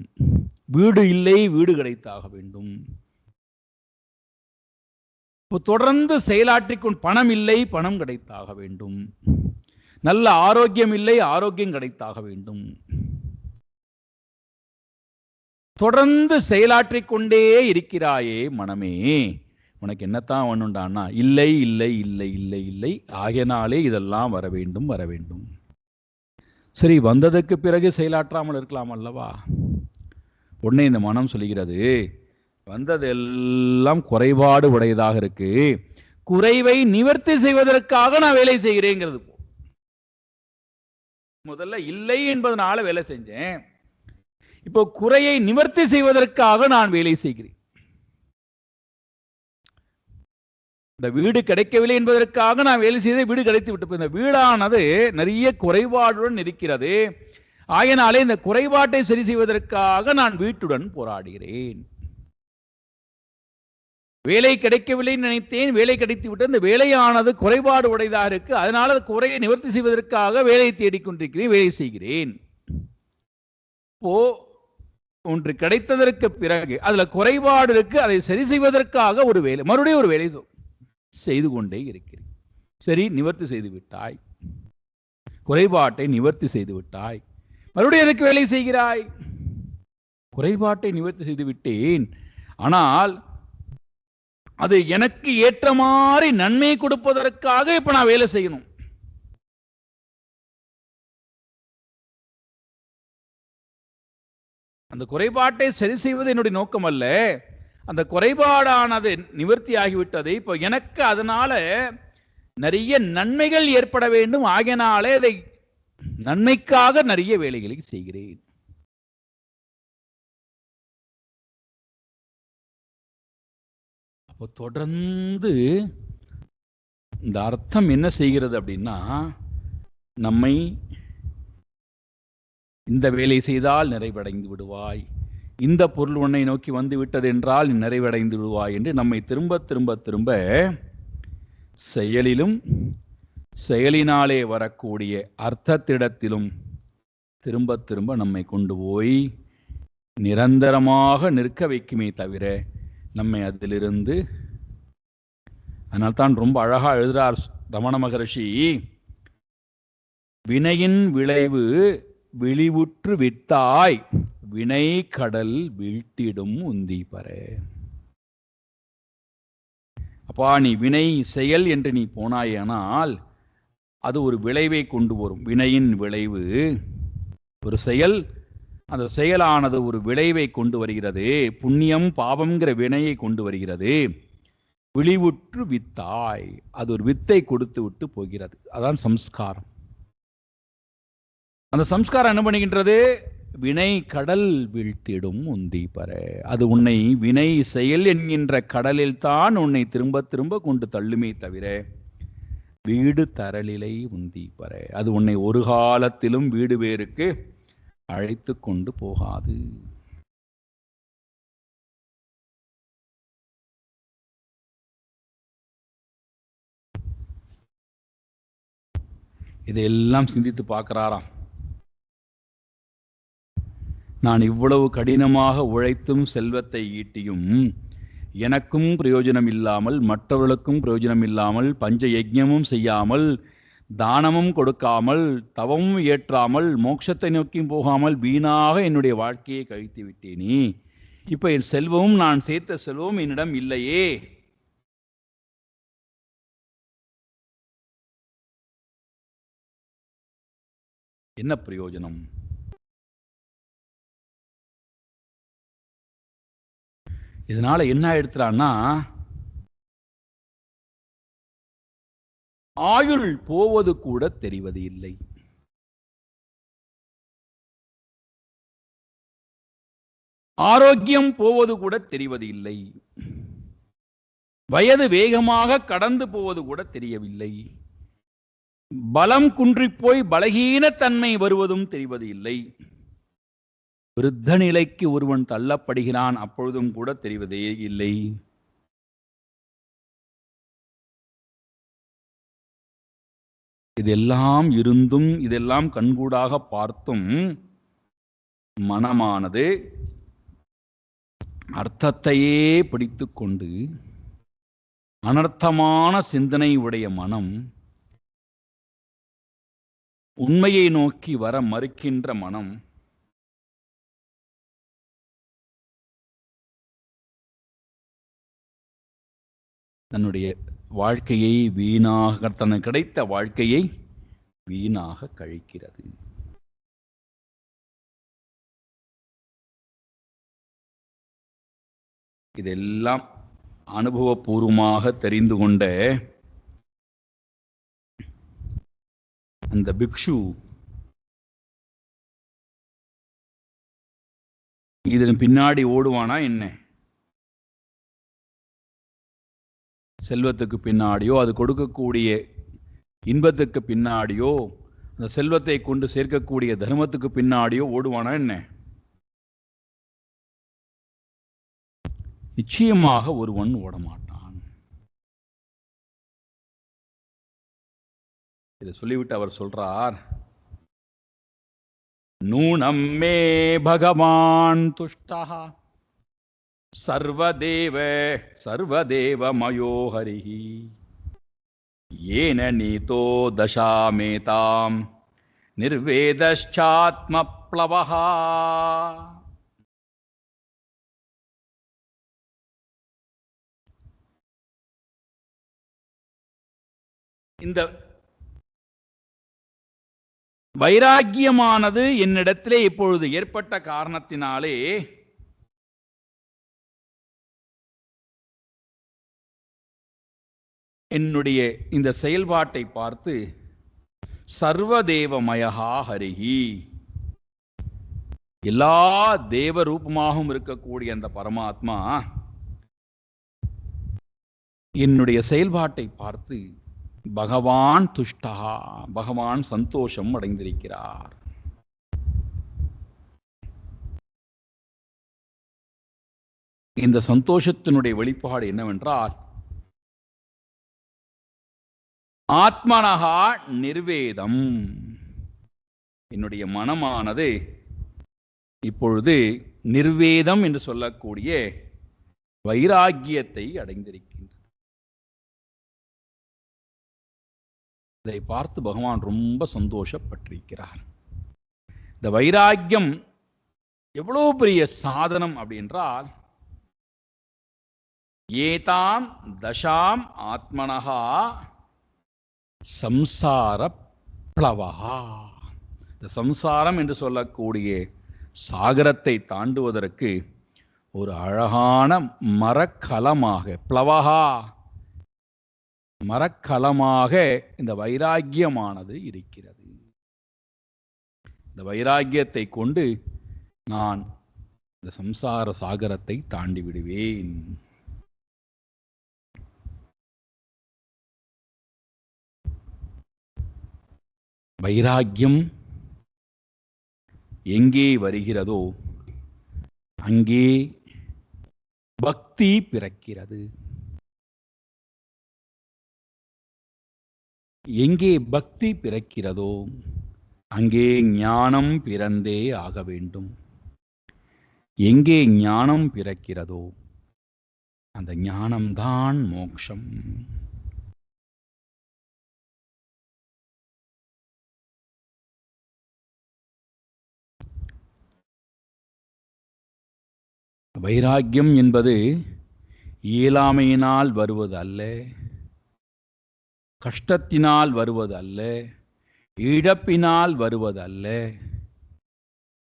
வீடு இல்லை, வீடு கிடைத்தாக வேண்டும். தொடர்ந்து செயலாற்றிக்கொண்டு, பணம் இல்லை, பணம் கிடைத்தாக வேண்டும். நல்ல ஆரோக்கியம் இல்லை, ஆரோக்கியம் கிடைத்தாக வேண்டும். தொடர்ந்து செயலாற்றிக் கொண்டே இருக்கிறாயே மனமே, உனக்கு என்னத்தான் வேணும்டான்னா, இல்லை இல்லை இல்லை இல்லை இல்லை, ஆகையினாலே இதெல்லாம் வர வேண்டும் வர வேண்டும். சரி, வந்ததுக்கு பிறகு செயலாற்றாமல் இருக்கலாம் அல்லவா? உடனே இந்த மனம் சொல்லுகிறது, வந்தது எல்லாம் குறைபாடு உடையதாக இருக்கு, குறைவை நிவர்த்தி செய்வதற்காக நான் வேலை செய்கிறேங்கிறது. முதல்ல இல்லை என்பதனால வேலை செஞ்சேன், இப்போ குறையை நிவர்த்தி செய்வதற்காக நான் வேலை செய்கிறேன். இந்த வீடு கிடைக்கவில்லை என்பதற்காக நான் வேலை செய்த வீடு கிடைத்து விட்டு, இந்த வீடானது நிறைய குறைபாடுடன் இருக்கிறது, ஆகையினாலே இந்த குறைபாட்டை சரி செய்வதற்காக நான் வீட்டுடன் போராடுகிறேன். வேலை கிடைக்கவில்லை நினைத்தேன், வேலை கிடைத்து விட்டு இந்த வேலையானது குறைபாடு உடையதாக இருக்கு, அதனால குறையை நிவர்த்தி செய்வதற்காக வேலையை தேடிக்கொண்டிருக்கிறேன், வேலை செய்கிறேன். இப்போ ஒன்று கிடைத்ததற்கு பிறகு அதுல குறைபாடு இருக்கு, அதை சரி செய்வதற்காக ஒரு வேலை, மறுபடியும் ஒரு வேலை செய்து கொண்டே இருக்கிறேன். சரி, நிவர்த்தி செய்து விட்டாய், குறைபாட்டை நிவர்த்தி செய்து விட்டாய், மறுபடியும் எதற்கு வேலை செய்கிறாய்? குறைபாட்டை நிவர்த்தி செய்து விட்டேன், ஆனால் அது எனக்கு ஏற்ற மாதிரி நன்மை கொடுப்பதற்காக இப்ப நான் வேலை செய்யணும். அந்த குறைபாட்டை சரி செய்வது என்னுடைய நோக்கம் அல்ல, அந்த குறைபாடானது நிவர்த்தி ஆகிவிட்டது, இப்போ எனக்கு அதனால நிறைய நன்மைகள் ஏற்பட வேண்டும், ஆகையினாலே அதை நன்மைக்காக நிறைய வேலைகளை செய்கிறேன். அப்போ தொடர்ந்து இந்த அர்த்தம் என்ன செய்கிறது அப்படின்னா, நம்மை இந்த வேலை செய்தால் நிறைவடைந்து விடுவாய், இந்த பொருள் உன்னை நோக்கி வந்து விட்டது என்றால் நீ நிறைவடைந்து விடுவாய் என்று நம்மை திரும்ப திரும்ப திரும்ப செயலிலும் செயலினாலே வரக்கூடிய அர்த்தத்திடத்திலும் திரும்ப திரும்ப நம்மை கொண்டு போய் நிரந்தரமாக நிற்க வைக்குமே தவிர நம்மை அதிலிருந்து, அதனால்தான் ரொம்ப அழகா எழுதுறார் ரமண மகரிஷி, வினையின் விளைவு விழிவுற்று விட்டாய், வினை கடல் வீழ்த்திடும் உந்தி பர. அப்பா, நீ வினை செயல் என்று நீ போனாயானால் அது ஒரு விளைவை கொண்டு வரும். வினையின் விளைவு ஒரு செயல், அந்த செயலானது ஒரு விளைவை கொண்டு வருகிறது, புண்ணியம் பாவம்ங்கிற வினையை கொண்டு வருகிறது. விழிவுற்று வித்தாய், அது ஒரு வித்தை கொடுத்து விட்டு போகிறது, அதான் சம்ஸ்காரம். அந்த சம்ஸ்காரம் என்ன பண்ணுகின்றது? வினை கடல் வீழ்த்திடும் உந்தி பர. அது உன்னை வினை செயல் என்கின்ற கடலில் தான் உன்னை திரும்ப திரும்ப கொண்டு தள்ளுமே தவிர வீடு தரலிலை உந்தி பர. அது உன்னை ஒரு காலத்திலும் வீடு பேருக்கு அழைத்து கொண்டு போகாது. இதையெல்லாம் சிந்தித்து பார்க்கிறாராம். நான் இவ்வளவு கடினமாக உழைத்தும் செல்வத்தை ஈட்டியும் எனக்கும் பிரயோஜனம் இல்லாமல், மற்றவர்களுக்கும் பிரயோஜனம் இல்லாமல், பஞ்ச யஜ்ஞமும் செய்யாமல், தானமும் கொடுக்காமல், தவமும் ஏற்றாமல், மோட்சத்தை நோக்கியும் போகாமல் வீணாக என்னுடைய வாழ்க்கையை கழித்து விட்டேனே. இப்ப என் செல்வமும், நான் சேர்த்த செல்வமும் என்னிடம் இல்லையே. என்ன பிரயோஜனம்? இதனால என்ன ஆயிடுத்துறான்னா, ஆயுள் போவது கூட தெரிவது இல்லை. ஆரோக்கியம் போவது கூட தெரிவது இல்லை. வயது வேகமாக கடந்து போவது கூட தெரியவில்லை. பலம் குன்றிப்போய் பலகீன தன்மை வருவதும் தெரிவது இல்லை. விருத்த நிலைக்கு ஒருவன் தள்ளப்படுகிறான், அப்பொழுதும் கூட தெரிவதே இல்லை. இதெல்லாம் இருந்தும், இதெல்லாம் கண்கூடாக பார்த்தும் மனமானது அர்த்தத்தையே பிடித்துக் கொண்டு, அனர்த்தமான சிந்தனை உடைய மனம், உண்மையை நோக்கி வர மறுக்கின்ற மனம், தன்னுடைய வாழ்க்கையை வீணாக, தனக்கு கிடைத்த வாழ்க்கையை வீணாக கழிக்கிறது. இதெல்லாம் அனுபவபூர்வமாக தெரிந்து கொண்ட அந்த பிக்ஷு இதன் பின்னாடி ஓடுவானா என்ன? செல்வத்துக்கு பின்னாடியோ, அது கொடுக்கக்கூடிய இன்பத்துக்கு பின்னாடியோ, அந்த செல்வத்தை கொண்டு சேர்க்கக்கூடிய தர்மத்துக்கு பின்னாடியோ ஓடுவானா என்ன? நிச்சயமாக ஒருவன் ஓடமாட்டான். இதை சொல்லிவிட்டு அவர் சொல்றார், நூனம் மே பகவான் துஷ்டா சர்வதேவ சர்வதேவ மயோ ஹரிஹி ஏன நீதோ தசாமேதாம் நிர்வேதச்சாத்ம ப்ளவஹா. இந்த வைராக்கியமானது என்னிடத்திலே இப்பொழுது ஏற்பட்ட காரணத்தினாலே என்னுடைய இந்த செயல்பாட்டை பார்த்து சர்வதேவமயஹா ஹரிஹி, எல்லா தேவ ரூபமாகவும் இருக்கக்கூடிய அந்த பரமாத்மா என்னுடைய செயல்பாட்டை பார்த்து பகவான் துஷ்டா, பகவான் சந்தோஷம் அடைந்திருக்கிறார். இந்த சந்தோஷத்தினுடைய வெளிப்பாடு என்னவென்றால், ஆத்மனஹா நிர்வேதம், என்னுடைய மனமானது இப்பொழுது நிர்வேதம் என்று சொல்லக்கூடிய வைராக்கியத்தை அடைந்திருக்கின்றது. இதை பார்த்து பகவான் ரொம்ப சந்தோஷப்பட்டிருக்கிறார். இந்த வைராக்கியம் எவ்வளவு பெரிய சாதனம் அப்படின்றால், ஏதாம் தசாம் ஆத்மனஹா சம்சார ப்ளவஹா, இந்த சம்சாரம் என்று சொல்லக்கூடிய சாகரத்தை தாண்டுவதற்கு ஒரு அழகான மரக்கலமாக, ப்ளவஹா மரக்கலமாக இந்த வைராக்கியமானது இருக்கிறது. இந்த வைராக்கியத்தை கொண்டு நான் இந்த சம்சார சாகரத்தை தாண்டி விடுவேன். வைராக்கியம் எங்கே வருகிறதோ அங்கே பக்தி பிறக்கிறது. எங்கே பக்தி பிறக்கிறதோ அங்கே ஞானம் பிறந்தே ஆக வேண்டும். எங்கே ஞானம் பிறக்கிறதோ அந்த ஞானம்தான் மோட்சம். வைராக்கியம் என்பது இயலாமையினால் வருவது அல்ல, கஷ்டத்தினால் வருவது அல்ல, இழப்பினால் வருவது அல்ல,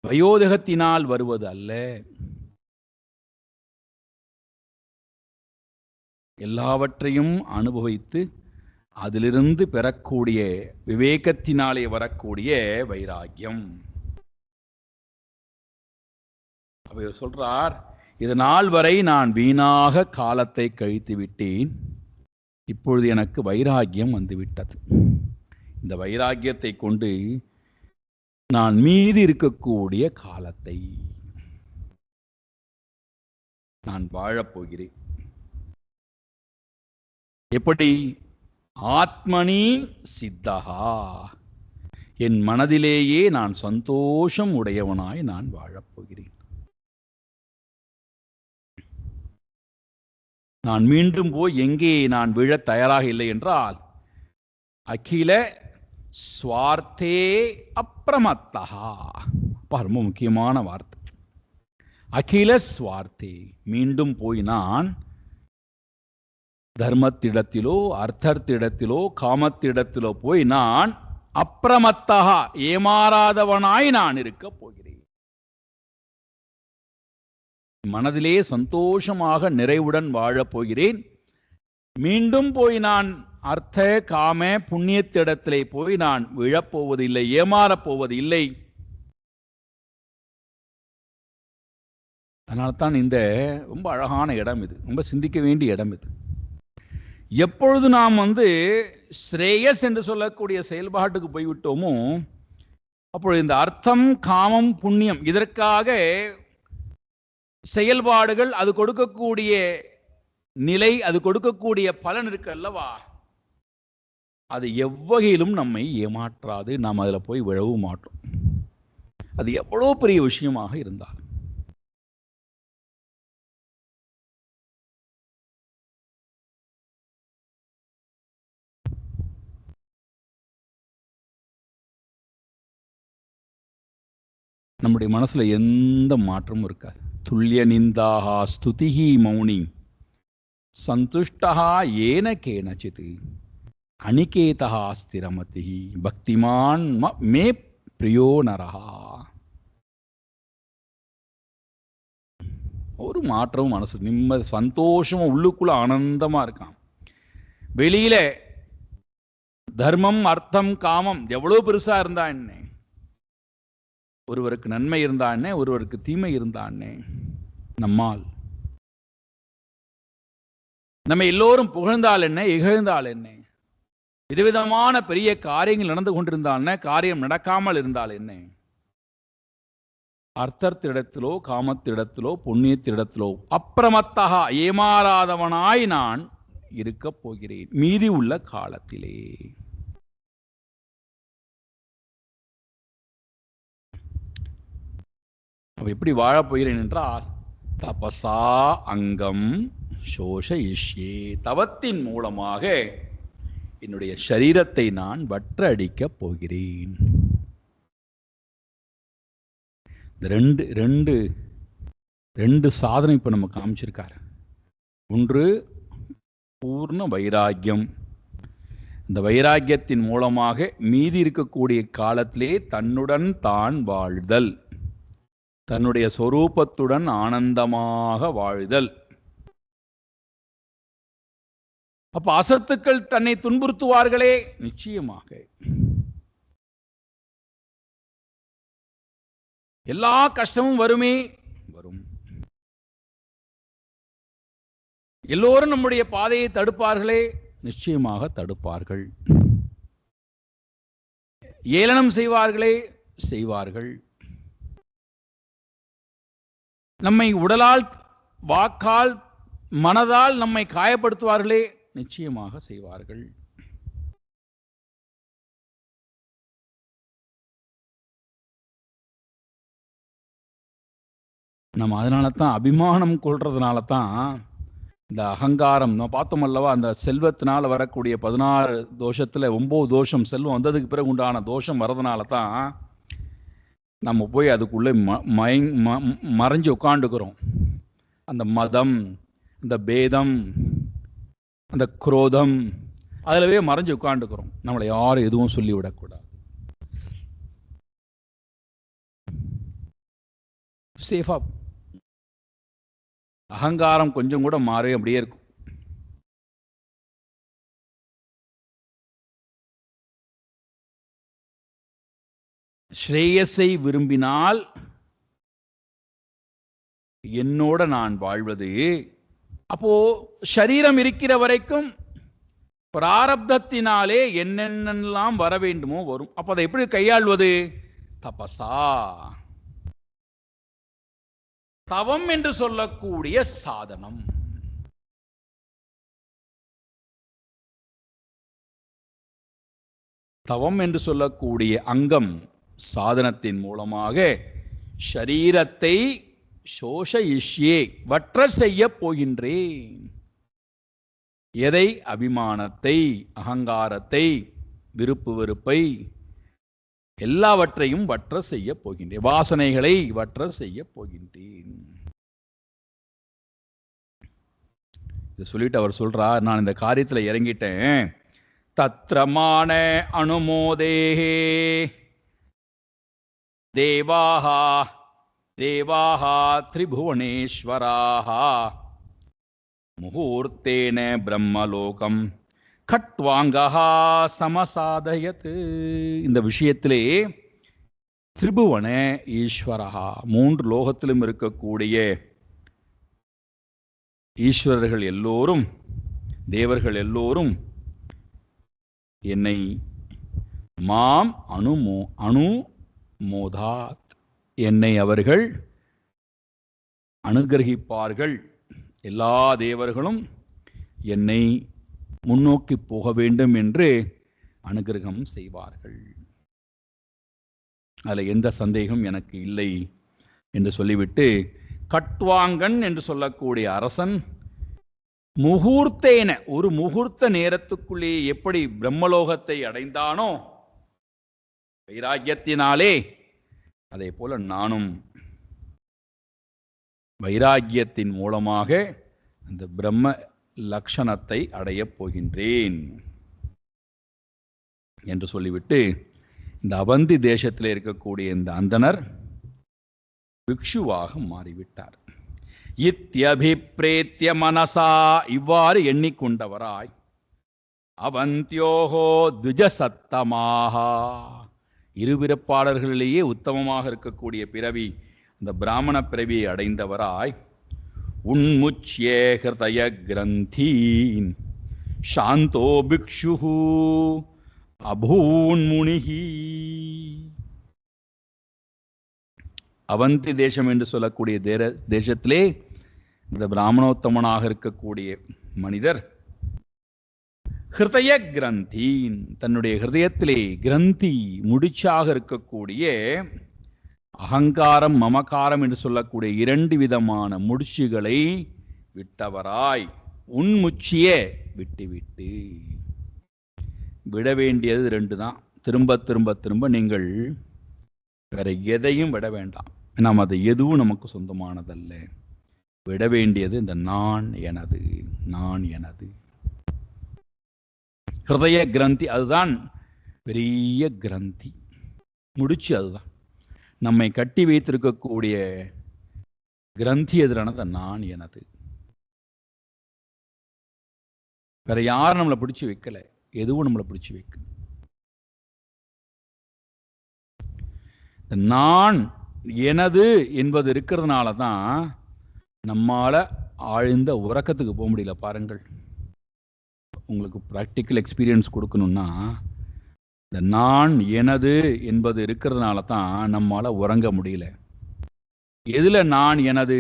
வயோதிகத்தினால் வருவது அல்ல. எல்லாவற்றையும் அனுபவித்து அதிலிருந்து பெறக்கூடிய விவேகத்தினாலே வரக்கூடிய வைராக்கியம். அவர் சொல்றார், இது நாள் வரை நான் வீணாக காலத்தை கழித்து விட்டேன், இப்பொழுது எனக்கு வைராக்கியம் வந்துவிட்டது. இந்த வைராக்கியத்தை கொண்டு நான் மீதி இருக்கக்கூடிய காலத்தை நான் வாழப்போகிறேன். எப்படி? ஆத்மனி சித்தகா, என் மனதிலேயே நான் சந்தோஷம் உடையவனாய் நான் வாழப்போகிறேன். நான் மீண்டும் போய் எங்கே நான் விழ தயாராக இல்லை என்றால் அகில ஸ்வார்த்தே அப்ரமத்தஹா. ரொம்ப முக்கியமான வார்த்தை, அகில ஸ்வார்த்தே. மீண்டும் போய் நான் தர்மத்திடத்திலோ அர்த்தத்திடத்திலோ காமத்திடத்திலோ போய் நான் அப்ரமத்தஹா, ஏமாறாதவனாய் நான் இருக்க போகிறேன். மனதிலே சந்தோஷமாக நிறைவுடன் வாழப் போகிறேன். மீண்டும் போய் நான் அர்த்த காம புண்ணியத்திடத்திலே போய் நான் விழப்போவதில்லை, ஏமாறப் போவதில்லை. அதனால்தான் இந்த ரொம்ப அழகான இடம் இது, ரொம்ப சிந்திக்க வேண்டிய இடம் இது. எப்பொழுது நாம் ஸ்ரேயஸ் என்று சொல்லக்கூடிய செயல்பாட்டுக்கு போய்விட்டோமோ அப்பொழுது இந்த அர்த்தம் காமம் புண்ணியம் இதற்காக செயல்பாடுகள், அது கொடுக்கக்கூடிய நிலை, அது கொடுக்கக்கூடிய பலன் இருக்கு அல்லவா, அது எவ்வகையிலும் நம்மை ஏமாற்றாது. நாம் அதில் போய் விழவும் மாட்டோம், அது எவ்வளோ பெரிய விஷயமாக இருந்தாலும். நம்முடைய மனசுல எந்த மாற்றமும் இருக்காது. துல்லிய நிந்தாகா ஸ்துதிஹி மௌனி சந்துஷ்டஹா ஏன கேனசித் அனிகேதஹா ஸ்திரமதிஹி பக்திமான் மே பிரியோ நரஹா. ஒரு மாற்றமும் மனசு நிம்மதி சந்தோஷமும் உள்ளுக்குள்ள ஆனந்தமா இருக்கான். வெளியில தர்மம் அர்த்தம் காமம் எவ்வளவு பெருசா இருந்தா என்ன, ஒருவருக்கு நன்மை இருந்தானே ஒருவருக்கு தீமை இருந்தானே, நம்மால் நம்ம எல்லோரும் புகழ்ந்தால் என்ன இகழ்ந்தால் என்ன, விதவிதமான பெரிய காரியங்கள் நடந்து கொண்டிருந்தால் காரியம் நடக்காமல் இருந்தால் என்ன, அர்த்தத்திடத்திலோ காமத்திடத்திலோ புண்ணியத்திடத்திலோ அப்ரமத்தகா ஏமாறாதவனாய் நான் இருக்கப் போகிறேன் மீதி உள்ள காலத்திலே. எப்படி வாழப் போகிறேன் என்றால் தபசா அங்கம் சோஷயிஷ்யே, தவத்தின் மூலமாக என்னுடைய சரீரத்தை நான் வற்ற அடிக்கப் போகிறேன். ரெண்டு சாதனை இப்ப நம்ம காமிச்சிருக்காரு. ஒன்று பூர்ண வைராக்கியம், இந்த வைராக்கியத்தின் மூலமாக மீதி இருக்கக்கூடிய காலத்திலே தன்னுடன் தான் வாழ்தல், தன்னுடைய சொரூபத்துடன் ஆனந்தமாக வாழ்தல். அப்ப அசத்துக்கள் தன்னை துன்புறுத்துவார்களே, நிச்சயமாக எல்லா கஷ்டமும் வருமே, வரும். எல்லோரும் நம்முடைய பாதையை தடுப்பார்களே, நிச்சயமாக தடுப்பார்கள். ஏளனம் செய்வார்களே, செய்வார்கள். நம்மை உடலால், வாக்கால், மனதால் நம்மை காயப்படுத்துவார்களே, நிச்சயமாக செய்வார்கள். நம்ம அதனால தான் அபிமானம் கொள்றதுனால தான் இந்த அகங்காரம் நம்ம பார்த்தோம் அல்லவா. அந்த செல்வத்தினால் வரக்கூடிய 16 தோஷத்தில் 9 தோஷம் செல்வம் வந்ததுக்கு பிறகு உண்டான தோஷம் வர்றதுனால தான் நம்ம போய் அதுக்குள்ளே மறைஞ்சு உட்காண்டுக்கிறோம். அந்த மதம், அந்த பேதம், அந்த குரோதம், அதிலவே மறைஞ்சு உட்காண்டுக்கிறோம். நம்மளை யாரும் எதுவும் சொல்லிவிடக்கூடாது. சேஃபா அகங்காரம் கொஞ்சம் கூட மாறவே அப்படியே இருக்கும். ஸ்ரேயஸை விரும்பினால் என்னோட நான் வாழ்வது, அப்போ சரீரம் இருக்கிற வரைக்கும் பிராரப்தத்தினாலே என்னென்னலாம் வர வேண்டுமோ வரும். அப்போ அதை எப்படி கையாள்வது? தபசா, தவம் என்று சொல்லக்கூடிய சாதனம். தவம் என்று சொல்லக்கூடிய அங்கம் சாதனத்தின் மூலமாக ஷரீரத்தை சோஷயிஷ்யே வற்ற செய்ய போகின்றேன். எதை? அபிமானத்தை, அகங்காரத்தை, விருப்பு வெறுப்பை, எல்லாவற்றையும் வற்ற செய்ய போகின்றேன். வாசனைகளை வற்ற செய்ய போகின்றேன். இதை சொல்லிட்டு அவர் சொல்றார், நான் இந்த காரியத்தில் இறங்கிட்டேன். தத்ரமான அனுமோதேஹே தேவாஹா தேவாஹா திரிபுவனேஸ்வராஹா முகூர்த்தேன பிரம்மலோகம் கட்வாங்கஹா சமசாதயத். இந்த விஷயத்திலே திரிபுவன ஈஸ்வரஹா, 3 லோகத்திலும் இருக்கக்கூடிய ஈஸ்வரர்கள் எல்லோரும், தேவர்கள் எல்லோரும் என்னை மாம் அனுமோதாத், என்னை அவர்கள் அனுகிரகிப்பார்கள். எல்லா தேவர்களும் என்னை முன்னோக்கி போக வேண்டும் என்று அனுகிரகம் செய்வார்கள். அதில் எந்த சந்தேகம் எனக்கு இல்லை என்று சொல்லிவிட்டு, கட்வாங்கன் என்று சொல்லக்கூடிய அரசன் முகூர்த்தேன, ஒரு முகூர்த்த நேரத்துக்குள்ளே எப்படி பிரம்மலோகத்தை அடைந்தானோ வைராக்கியத்தினாலே, அதே போல நானும் வைராக்கியத்தின் மூலமாக அந்த பிரம்ம லட்சணத்தை அடையப் போகின்றேன் என்று சொல்லிவிட்டு, இந்த அவந்தி தேசத்தில் இருக்கக்கூடிய இந்த அந்தனர் பிக்ஷுவாக மாறிவிட்டார். இத்யபிப்ரேத்ய மனசா, இவ்வாறு எண்ணிக்கொண்டவராய், அவந்தியோகோ துஜசத்தமாகா, இருபிறப்பாளர்களிலேயே உத்தமமாக இருக்கக்கூடிய பிறவி, இந்த பிராமண பிறவியை அடைந்தவராய், உன்முச்யே ஹிருதய கிரந்தீன் சாந்தோ பிக்ஷு அபூன்முனிஹி. அவந்தி தேசம் என்று சொல்லக்கூடிய தேசத்திலே இந்த பிராமணோத்தமனாக இருக்கக்கூடிய மனிதர் ஹிருதய கிரந்தீன், தன்னுடைய ஹிருதயத்திலே கிரந்தி முடிச்சாக இருக்கக்கூடிய அகங்காரம், மமகாரம் என்று சொல்லக்கூடிய 2 விதமான முடிச்சுகளை விட்டவராய், உன்முச்சிய விட்டுவிட்டு, விட வேண்டியது 2 தான். திரும்ப திரும்ப திரும்ப நீங்கள் வேற எதையும் விட வேண்டாம். நாம் அது எதுவும் நமக்கு சொந்தமானதல்ல. விட வேண்டியது இந்த நான் எனது, நான் எனது. ஹிருதய கிரந்தி அதுதான் பெரிய கிரந்தி, முடிச்சு அதுதான். நம்மை கட்டி வைத்திருக்கக்கூடிய கிரந்தி எதிரானது நான் எனது. வேற யாரும் நம்மளை பிடிச்சு வைக்கல, எதுவும் நம்மளை பிடிச்சு வைக்க. நான் எனது என்பது இருக்கிறதுனால தான் நம்மால ஆழ்ந்த உறக்கத்துக்கு போக முடியல. பாருங்கள், உங்களுக்கு ப்ராக்டிக்கல் எக்ஸ்பீரியன்ஸ் கொடுக்கணும்னா, இந்த நான் எனது என்பது இருக்கிறதுனால தான் நம்மால உறங்க முடியல. எதுல நான் எனது?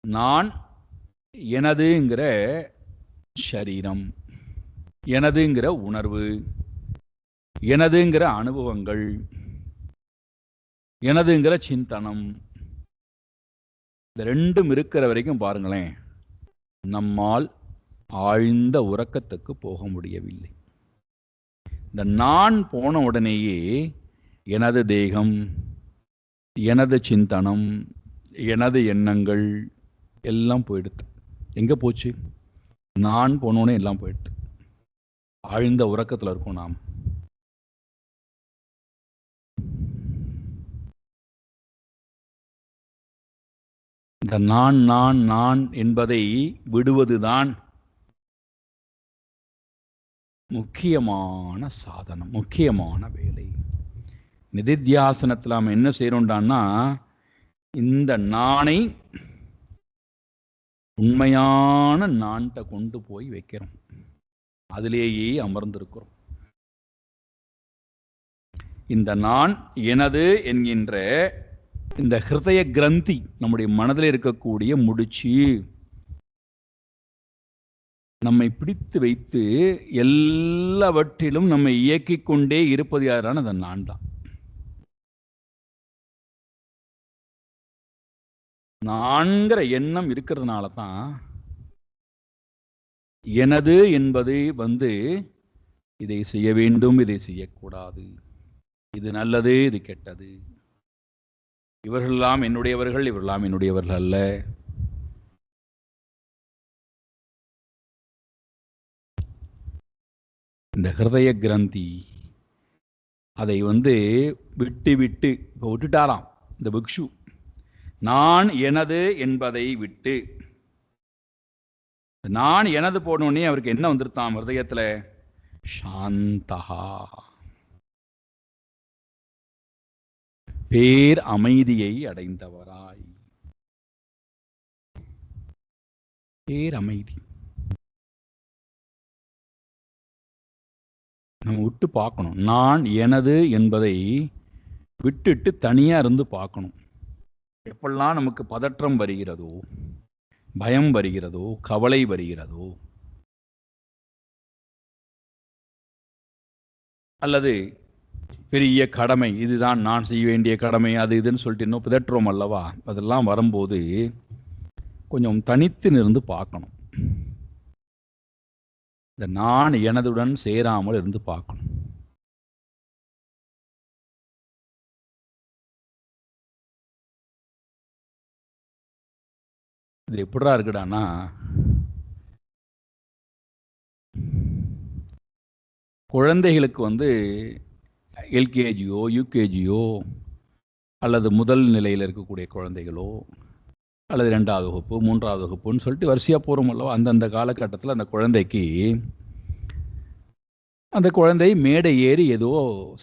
நான் எனதுங்கிற சரீரம், எனதுங்கிற உணர்வு, எனதுங்கிற அனுபவங்கள், எனதுங்கிற சிந்தனம், இந்த ரெண்டும் இருக்கிற வரைக்கும் பாருங்களேன், நம்மால் ஆழ்ந்த உறக்கத்துக்கு போக முடியவில்லை. இந்த நான் போன உடனேயே எனது தேகம், எனது சிந்தனம், எனது எண்ணங்கள் எல்லாம் போயிடுது. எங்க போச்சு? நான் போனோடனே எல்லாம் போயிடுது. ஆழ்ந்த உறக்கத்தில் இருக்கும் நாம். இந்த நான் நான் நான் என்பதை விடுவதுதான் முக்கியமான சாதனம், முக்கியமான வேலை. நிதித்தியாசனத்தில் நாம் என்ன செய்யறோம்டான்னா, இந்த நானை உண்மையான நான்கிட்ட கொண்டு போய் வைக்கிறோம், அதிலேயே அமர்ந்திருக்கிறோம். இந்த நான் எனது என்கின்ற இந்த ஹிருதய கிரந்தி, நம்முடைய மனதில் இருக்கக்கூடிய முடிச்சு, நம்மை பிடித்து வைத்து எல்லாவற்றிலும் நம்மை இயக்கிக் கொண்டே இருப்பது யாரான அந்த நான் தான். நான்கிற எண்ணம் இருக்கிறதுனால தான் எனது என்பது இதை செய்ய வேண்டும், இதை செய்யக்கூடாது, இது நல்லது, இது கெட்டது, இவர்களெல்லாம் என்னுடையவர்கள், இவர்களெல்லாம் என்னுடையவர்கள் அல்ல. இந்த ஹிருதய கிரந்தி அதை விட்டு விட்டு இப்போ விட்டுட்டாராம் இந்த பிக்ஷு. நான் எனது என்பதை விட்டு, நான் எனது போனோடனே அவருக்கு என்ன வந்துருத்தான் ஹிருதயத்தில்? சாந்தஹா, பேர் அமைதியை அடைந்தவராய். பேர் அமைதி. நம்ம விட்டு பார்க்கணும். நான் எனது என்பதை விட்டுட்டு தனியா இருந்து பார்க்கணும். எப்பெல்லாம் நமக்கு பதற்றம் வருகிறதோ, பயம் வருகிறதோ, கவலை வருகிறதோ, அல்லது பெரிய கடமை, இதுதான் நான் செய்ய வேண்டிய கடமை, அது இதுன்னு சொல்லிட்டு இன்னும் பிதற்றோம் அல்லவா, அதெல்லாம் வரும்போது கொஞ்சம் தனித்து நின்று பார்க்கணும். இந்த நான் எனதுடன் சேராமல் இருந்து பார்க்கணும். இது எப்படிடா இருக்குடானா, குழந்தைகளுக்கு எல்கேஜியோ யூகேஜியோ அல்லது முதல் நிலையில் இருக்கக்கூடிய குழந்தைகளோ அல்லது 2வது வகுப்பு 3வது வகுப்புன்னு சொல்லிட்டு வரிசையாக போகிறோம் அல்லவா, அந்தந்த காலகட்டத்தில் அந்த குழந்தை மேடை ஏறி ஏதோ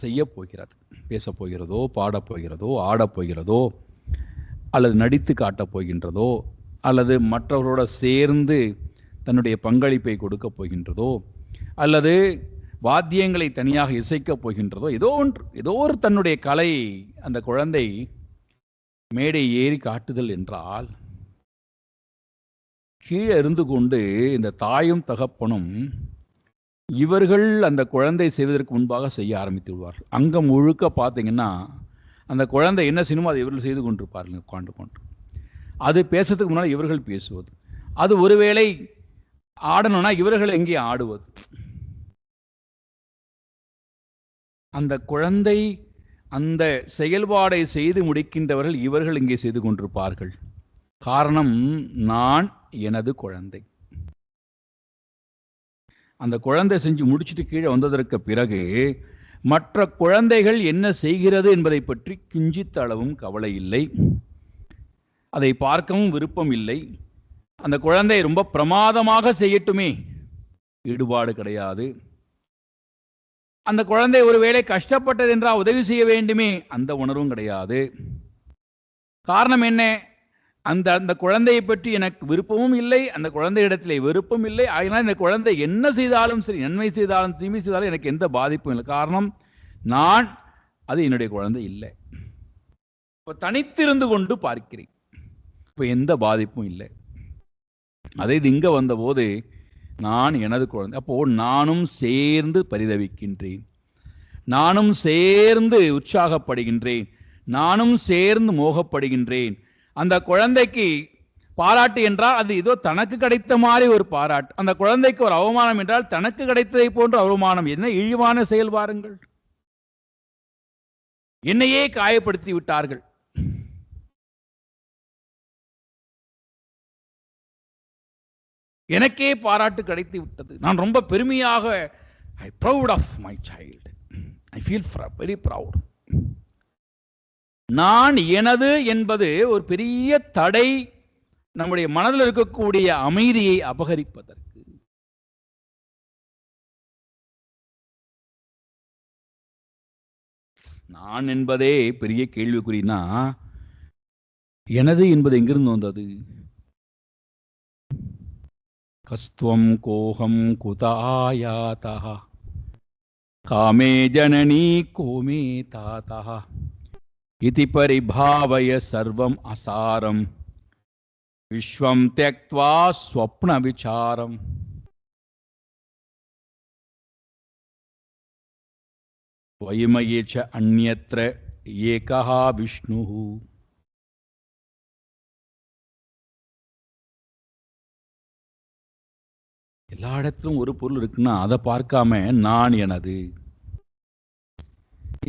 செய்ய போகிறது, பேசப் போகிறதோ, பாடப் போகிறதோ, ஆடப் போகிறதோ, அல்லது நடித்து காட்டப் போகின்றதோ, அல்லது மற்றவர்களோட சேர்ந்து தன்னுடைய பங்களிப்பை கொடுக்க போகின்றதோ, அல்லது வாத்தியங்களை தனியாக இசைக்கப் போகின்றதோ, ஏதோ ஒரு தன்னுடைய கலை அந்த குழந்தை மேடை ஏறி காட்டுதல் என்றால், கீழே இருந்து கொண்டு இந்த தாயும் தகப்பனும் இவர்கள் அந்த குழந்தை செய்வதற்கு முன்பாக செய்ய ஆரம்பித்து விடுவார்கள். அங்கம் முழுக்க பார்த்தீங்கன்னா அந்த குழந்தை என்ன சினிமா அதை இவர்கள் செய்து கொண்டிருப்பார்கள் உட்காண்டு கொண்டு. அது பேசுறதுக்கு முன்னால் இவர்கள் பேசுவது, அது ஒருவேளை ஆடணும்னா இவர்கள் எங்கே ஆடுவது. அந்த குழந்தை அந்த செயல்பாடை செய்து முடிக்கின்றவர்கள் இவர்கள் இங்கே செய்து கொண்டிருப்பார்கள். காரணம், நான் எனது குழந்தை. அந்த குழந்தை செஞ்சு முடிச்சுட்டு கீழே வந்ததற்கு பிறகு மற்ற குழந்தைகள் என்ன செய்கிறது என்பதை பற்றி கிஞ்சித் அளவும் கவலை இல்லை, அதை பார்க்கவும் விருப்பம் இல்லை. அந்த குழந்தை ரொம்ப பிரமாதமாக செய்யட்டுமே, ஈடுபாடு கிடையாது. அந்த குழந்தை ஒருவேளை கஷ்டப்பட்டது என்றால் உதவி செய்ய வேண்டுமே, அந்த உணர்வும் கிடையாது. காரணம் என்ன? அந்த குழந்தையை பற்றி எனக்கு விருப்பமும் இல்லை, அந்த குழந்தையிடத்தில் விருப்பம் இல்லை. அதனால் இந்த குழந்தை என்ன செய்தாலும் சரி, நன்மை செய்தாலும் தீமை செய்தாலும் எனக்கு எந்த பாதிப்பும் இல்லை. காரணம், அது என்னுடைய குழந்தை இல்லை. இப்போ தனித்திருந்து கொண்டு பார்க்கிறேன். இப்போ எந்த பாதிப்பும் இல்லை. அதே இது இங்கே வந்தபோது நான் எனது குழந்தை, அப்போ நானும் சேர்ந்து பரிதவிக்கின்றேன், நானும் சேர்ந்து உற்சாகப்படுகின்றேன், நானும் சேர்ந்து மோகப்படுகின்றேன். அந்த குழந்தைக்கு பாராட்டு என்றால் அது ஏதோ தனக்கு கிடைத்த மாதிரி ஒரு பாராட்டு, அந்த குழந்தைக்கு ஒரு அவமானம் என்றால் தனக்கு கிடைத்ததை போன்ற அவமானம். என்ன இழிவான செயல் பாருங்கள்! என்னையே காயப்படுத்தி விட்டார்கள். எனக்கே பாராட்டு கிடைத்து விட்டது. நான் ரொம்ப பெருமையாக, I proud of my child, I feel very proud. நான் எனது என்பது ஒரு பெரிய தடை நம்முடைய மனதில் இருக்கக்கூடிய அமைதியை அபகரிப்பதற்கு. நான் என்பதே பெரிய கேள்விக்குறினா எனது என்பது எங்கிருந்து வந்தது? கஸ்துவம் கோஹம் குதாயாதஹ காமே ஜனனி கோமே தாதஹ இதி பரிபாவய சர்வம் அசாரம் விஸ்வம் த்யக்த்வா ஸ்வப்ன விசாரம். வயிமயே ச அன்யத்ர ஏகஹ விஷ்ணுஹ. எல்லா இடத்திலும் ஒரு பொருள் இருக்குன்னா அதை பார்க்காம நான் எனது.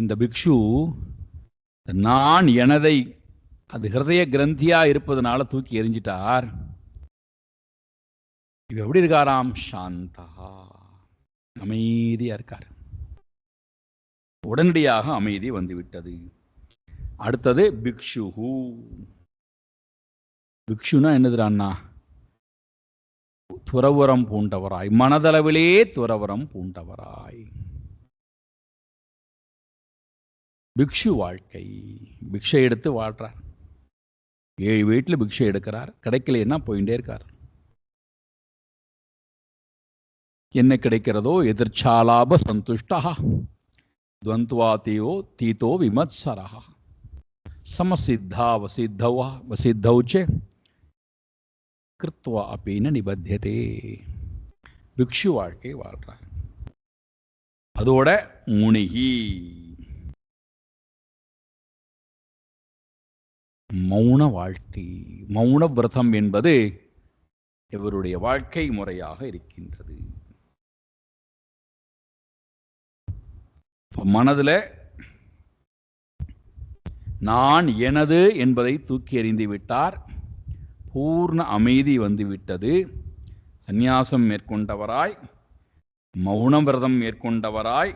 இந்த பிக்ஷு நான் எனதை அது ஹிருதய கிரந்தியா இருப்பதனால தூக்கி எறிஞ்சிட்டார். இவ எப்படி இருக்காராம்? சாந்தா, அமைதியா இருக்கார். உடனடியாக அமைதி வந்துவிட்டது. அடுத்தது பிக்ஷுஹு. பிக்ஷுனா என்னதுரான்னா துறவரம் பூண்டவராய், மனதளவிலே துறவரம் பூண்டவராய். பிக்ஷு வாழ்க்கை, பிக்ஷை எடுத்து வாழ்றார். 7 வீட்டில் பிக்ஷை எடுக்கிறார், கிடைக்கலன்னா போயிட்டே இருக்கார். என்ன கிடைக்கிறதோ எதிர்ச்சாலாப சந்துஷ்டா துவந்த்வாதியோ தீதோ விமத்சரா சமசித்தா வசித்தவா வசித்தௌச்சே கிருத்வா அப்பீன நிபத்தியதே. பிக்ஷு வாழ்க்கை வாழ்றார். அதோட முனிகி, மௌன வாழ்க்கை, மௌன விரதம் என்பது இவருடைய வாழ்க்கை முறையாக இருக்கின்றது. மனதில் நான் எனது என்பதை தூக்கி எறிந்து விட்டார். பூர்ண அமைதி வந்துவிட்டது. சந்நியாசம் மேற்கொண்டவராய், மௌன விரதம் மேற்கொண்டவராய்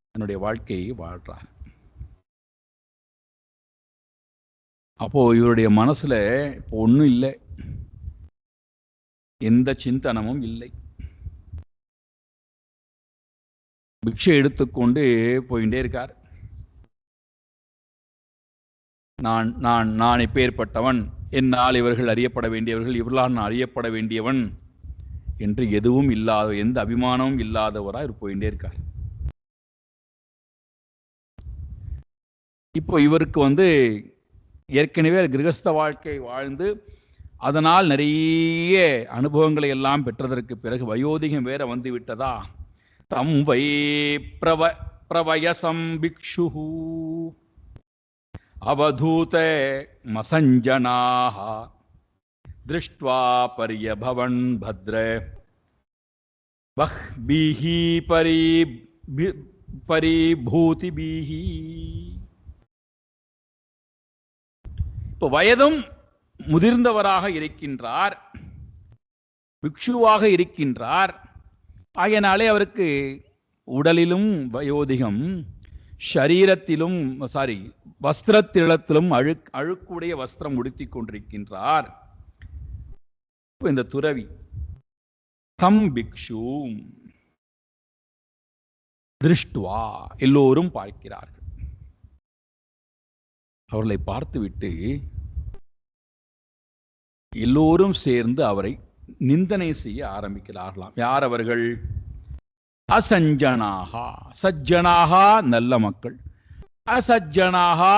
தன்னுடைய வாழ்க்கையை வாழ்றார். அப்போ இவருடைய மனசுல இப்போ ஒன்றும் இல்லை, எந்த சிந்தனமும் இல்லை. பிக்ஷை எடுத்துக்கொண்டு போயிட்டே இருக்கார். நான் நான் நான் எப்பேற்பட்டவன், என்னால் இவர்கள் அறியப்பட வேண்டியவர்கள், இவர்களால் நான் அறியப்பட வேண்டியவன் என்று எதுவும் இல்லாத, எந்த அபிமானமும் இல்லாதவராக இவர் போயிட்டே இருக்கார். இப்போ இவருக்கு ஏற்கனவே கிரகஸ்த வாழ்க்கை வாழ்ந்து அதனால் நிறைய அனுபவங்களை எல்லாம் பெற்றதற்கு பிறகு வயோதிகம் வேற வந்து விட்டதா. தம் வை பிரவயசம் பிக்ஷு அவதூத மசஞ்சனாஹ திருஷ்ட்வா பரியபவன் பத்ர பஹ்பிஹி பரிபூதிபிஹி. இப்போ வயதும் முதிர்ந்தவராக இருக்கின்றார், பிக்ஷுவாக இருக்கின்றார். ஆகையினாலே அவருக்கு உடலிலும் வயோதிகம், ஷரீரத்திலும் வஸ்திரத்திலும் அழுக்குடைய வஸ்திரம் உடுத்தி கொண்டிருக்கின்றார். இந்த துறவி தம் பிக்ஷு திருஷ்டுவா, எல்லோரும் பார்க்கிறார்கள். அவர்களை பார்த்துவிட்டு எல்லோரும் சேர்ந்து அவரை நிந்தனை செய்ய ஆரம்பிக்கிறார்களாம். யார் அவர்கள்? அசஞ்சனாகா. சஜ்ஜனாகா நல்ல மக்கள், அசஜ்ஜனாகா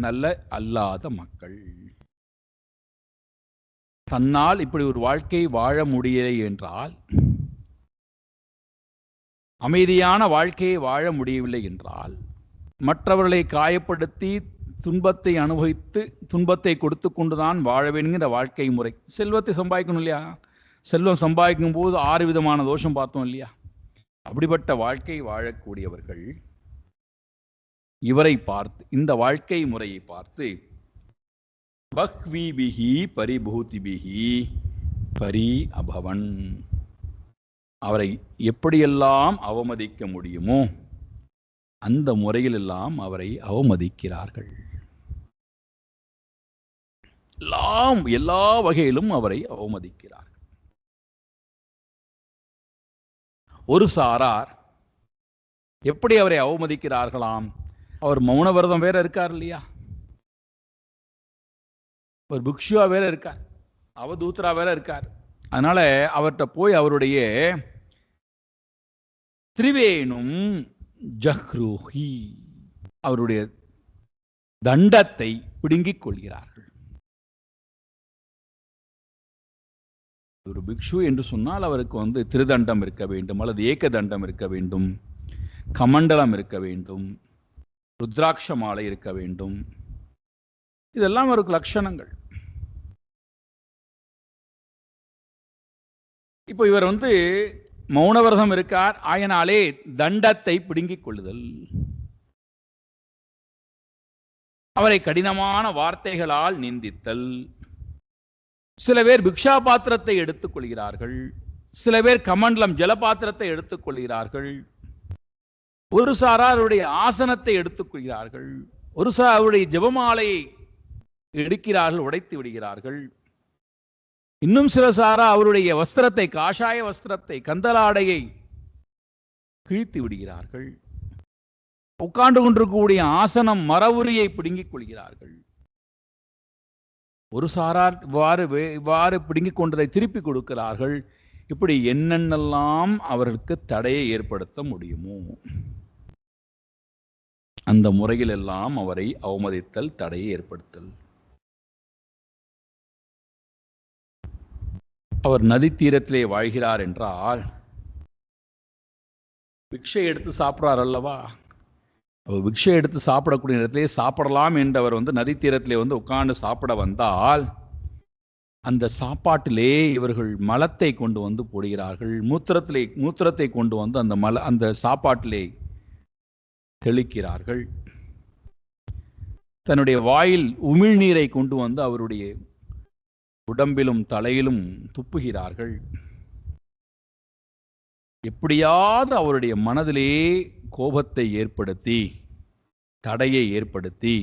நல்ல அல்லாத மக்கள். தன்னால் இப்படி ஒரு வாழ்க்கை வாழ முடியலை என்றால், அமைதியான வாழ்க்கையை வாழ முடியவில்லை என்றால், மற்றவர்களை காயப்படுத்தி துன்பத்தை அனுபவித்து துன்பத்தை கொடுத்து கொண்டுதான் வாழ வேணுங்கிற வாழ்க்கை முறை. செல்வத்தை சம்பாதிக்கணும் இல்லையா? செல்வம் சம்பாதிக்கும் போது 6 விதமான தோஷம் பார்த்தோம் இல்லையா? அப்படிப்பட்ட வாழ்க்கை வாழக்கூடியவர்கள் இவரை பார்த்து, இந்த வாழ்க்கை முறையை பார்த்து, பஹ்வீபிஹி பரிபூதிபிஹி பரி அபவன், அவரை எப்படியெல்லாம் அவமதிக்க முடியுமோ அந்த முறையிலெல்லாம் அவரை அவமதிக்கிறார்கள். எல்லா வகையிலும் அவரை அவமதிக்கிறார்கள். ஒரு சாரார் எப்படி அவரை அவமதிக்கிறார்களாம்? அவர் மௌன விரதம் வேற இருக்கார் இல்லையா? ஒரு பிக்ஷுவா வேற இருக்கார், அவதூத்ரா வேற இருக்கார். அதனால அவர்கிட்ட போய் அவருடைய திரிவேணும் ஜஹ்ரூஹி, அவருடைய தண்டத்தை பிடுங்கிக் கொள்கிறார்கள். ஒரு பிக்ஷு என்று சொன்னால் அவருக்கு திருதண்டம் இருக்க வேண்டும், அல்லது ஏக தண்டம் இருக்க வேண்டும், கமண்டலம் இருக்க வேண்டும், ருத்ராட்ச மாலை இருக்க வேண்டும். இதெல்லாம் அவருக்கு லட்சணங்கள். இப்போ இவர் மௌனவிரதம் இருக்கார், ஆயனாலே தண்டத்தை பிடுங்கிக் கொள்ளுதல், அவரை கடினமான வார்த்தைகளால் நிந்தித்தல். சில பேர் பிக்ஷா பாத்திரத்தை எடுத்துக் கொள்கிறார்கள், சில பேர் கமண்டலம் ஜலபாத்திரத்தை எடுத்துக் கொள்கிறார்கள், ஒரு சாராருடைய ஆசனத்தை எடுத்துக் கொள்கிறார்கள், ஒரு சாருடைய ஜெபமாலையை எடுக்கிறார்கள், உடைத்து விடுகிறார்கள். இன்னும் சில சாரா அவருடைய வஸ்திரத்தை, காஷாய வஸ்திரத்தை, கந்தலாடையை கிழித்து விடுகிறார்கள். உட்கார்ந்து கொண்டிருக்கக்கூடிய ஆசனம் மரவுரியை பிடுங்கிக் கொள்கிறார்கள். ஒரு சாரார் இவ்வாறு பிடுங்கிக் கொண்டதை திருப்பி கொடுக்கிறார்கள். இப்படி என்னென்னலாம் அவர்களுக்கு தடையை ஏற்படுத்த முடியுமோ அந்த முறையில் எல்லாம் அவரை அவமதித்தல், தடையை ஏற்படுத்தல். அவர் நதி தீரத்திலே வாழ்கிறார் என்றால் பிக்ஷை எடுத்து சாப்பிட்றார் அல்லவா? அவர் பிக்ஷை எடுத்து சாப்பிடக்கூடிய இடத்திலே சாப்பிடலாம் என்றவர் நதி தீரத்திலே உட்கார்ந்து சாப்பிட வந்தால் அந்த சாப்பாட்டிலே இவர்கள் மலத்தை கொண்டு போடுகிறார்கள், மூத்திரத்தை கொண்டு அந்த சாப்பாட்டிலே தெளிக்கிறார்கள். தன்னுடைய வாயில் உமிழ்நீரை கொண்டு அவருடைய உடம்பிலும் தலையிலும் துப்புகிறார்கள். எப்படியாவது அவருடைய மனதிலே கோபத்தை ஏற்படுத்தி, தடையை ஏற்படுத்தி,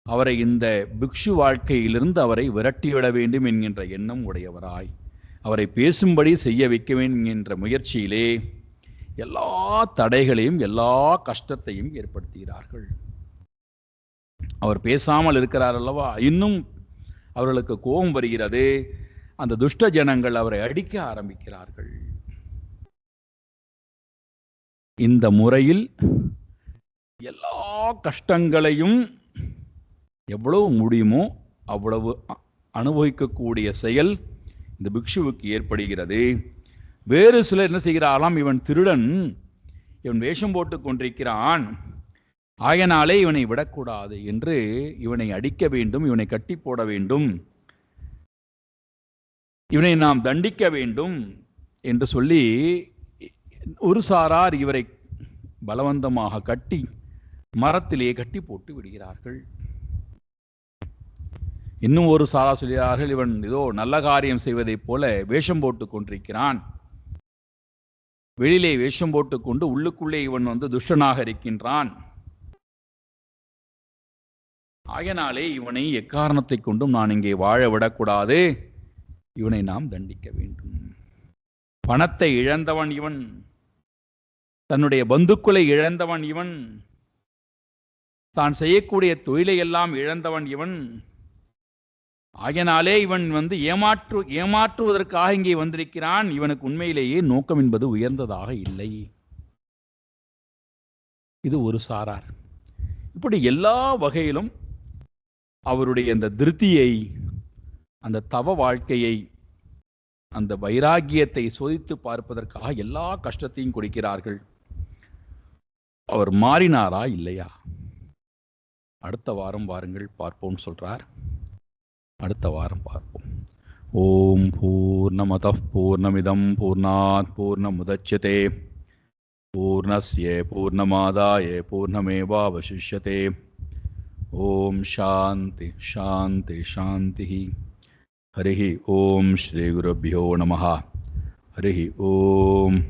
அவரை இந்த பிக்ஷு வாழ்க்கையிலிருந்து அவரை விரட்டிவிட வேண்டும் என்கின்ற எண்ணம் உடையவராய், அவரை பேசும்படி செய்ய வைக்க வேண்டும் என்கின்ற முயற்சியிலே எல்லா தடைகளையும் எல்லா கஷ்டத்தையும் ஏற்படுத்துகிறார்கள். அவர் பேசாமல் இருக்கிறார் அல்லவா? இன்னும் அவர்களுக்கு கோபம் வருகிறது. அந்த துஷ்ட ஜனங்கள் அவரை அடிக்க ஆரம்பிக்கிறார்கள். இந்த முறையில் எல்லா கஷ்டங்களையும் எவ்வளவு முடியுமோ அவ்வளவு அனுபவிக்கக்கூடிய செயல் இந்த பிக்ஷுவுக்கு ஏற்படுகிறது. வேறு சிலர் என்ன செய்கிறாராம்? இவன் திருடன், இவன் வேஷம் போட்டு கொண்டிருக்கிறான், ஆயனாலே இவனை விடக்கூடாது என்று இவனை அடிக்க வேண்டும், இவனை கட்டி போட வேண்டும், இவனை நாம் தண்டிக்க வேண்டும் என்று சொல்லி ஒரு சாரார் இவரை பலவந்தமாக கட்டி மரத்திலே கட்டி போட்டு விடுகிறார்கள். இன்னும் ஒரு சாரா சொல்கிறார்கள், இவன் ஏதோ நல்ல காரியம் செய்வதைப் போல வேஷம் போட்டு கொண்டிருக்கிறான், வெளியிலே வேஷம் போட்டுக்கொண்டு உள்ளுக்குள்ளே இவன் துஷ்டனாக இருக்கின்றான், ஆயனாலே இவனை எக்காரணத்தை கொண்டும் நான் இங்கே வாழ விடக்கூடாது, இவனை நாம் தண்டிக்க வேண்டும். பணத்தை இழந்தவன் இவன், தன்னுடைய பந்துக்களை இழந்தவன் இவன், தான் செய்யக்கூடிய தொழிலை எல்லாம் இழந்தவன் இவன், ஆயனாலே இவன் ஏமாற்றுவதற்காக இங்கே வந்திருக்கிறான், இவனுக்கு உண்மையிலேயே நோக்கம் என்பது உயர்ந்ததாக இல்லை. இது ஒரு சாரார். இப்படி எல்லா வகையிலும் அவருடைய அந்த திருப்தியை, அந்த தவ வாழ்க்கையை, அந்த வைராகியத்தை சோதித்து பார்ப்பதற்காக எல்லா கஷ்டத்தையும் கொடுக்கிறார்கள். அவர் மாறினாரா இல்லையா? அடுத்த வாரம் வாருங்கள் பார்ப்போம் சொல்றார். அடுத்த வாரம் பார்ப்போம். ஓம் பூர்ணமதః பூர்ணமிதம் பூர்ணாத் பூர்ணமுதச்யதே பூர்ணஸ்ய பூர்ணமாதாய பூர்ணமேவாவசிஷ்யதே. ஓம் சாந்தி சாந்தி சாந்தி. ஹரிஹி ஓம் ஸ்ரீ குருभ्यो நமः. ஹரிஹி ஓம்.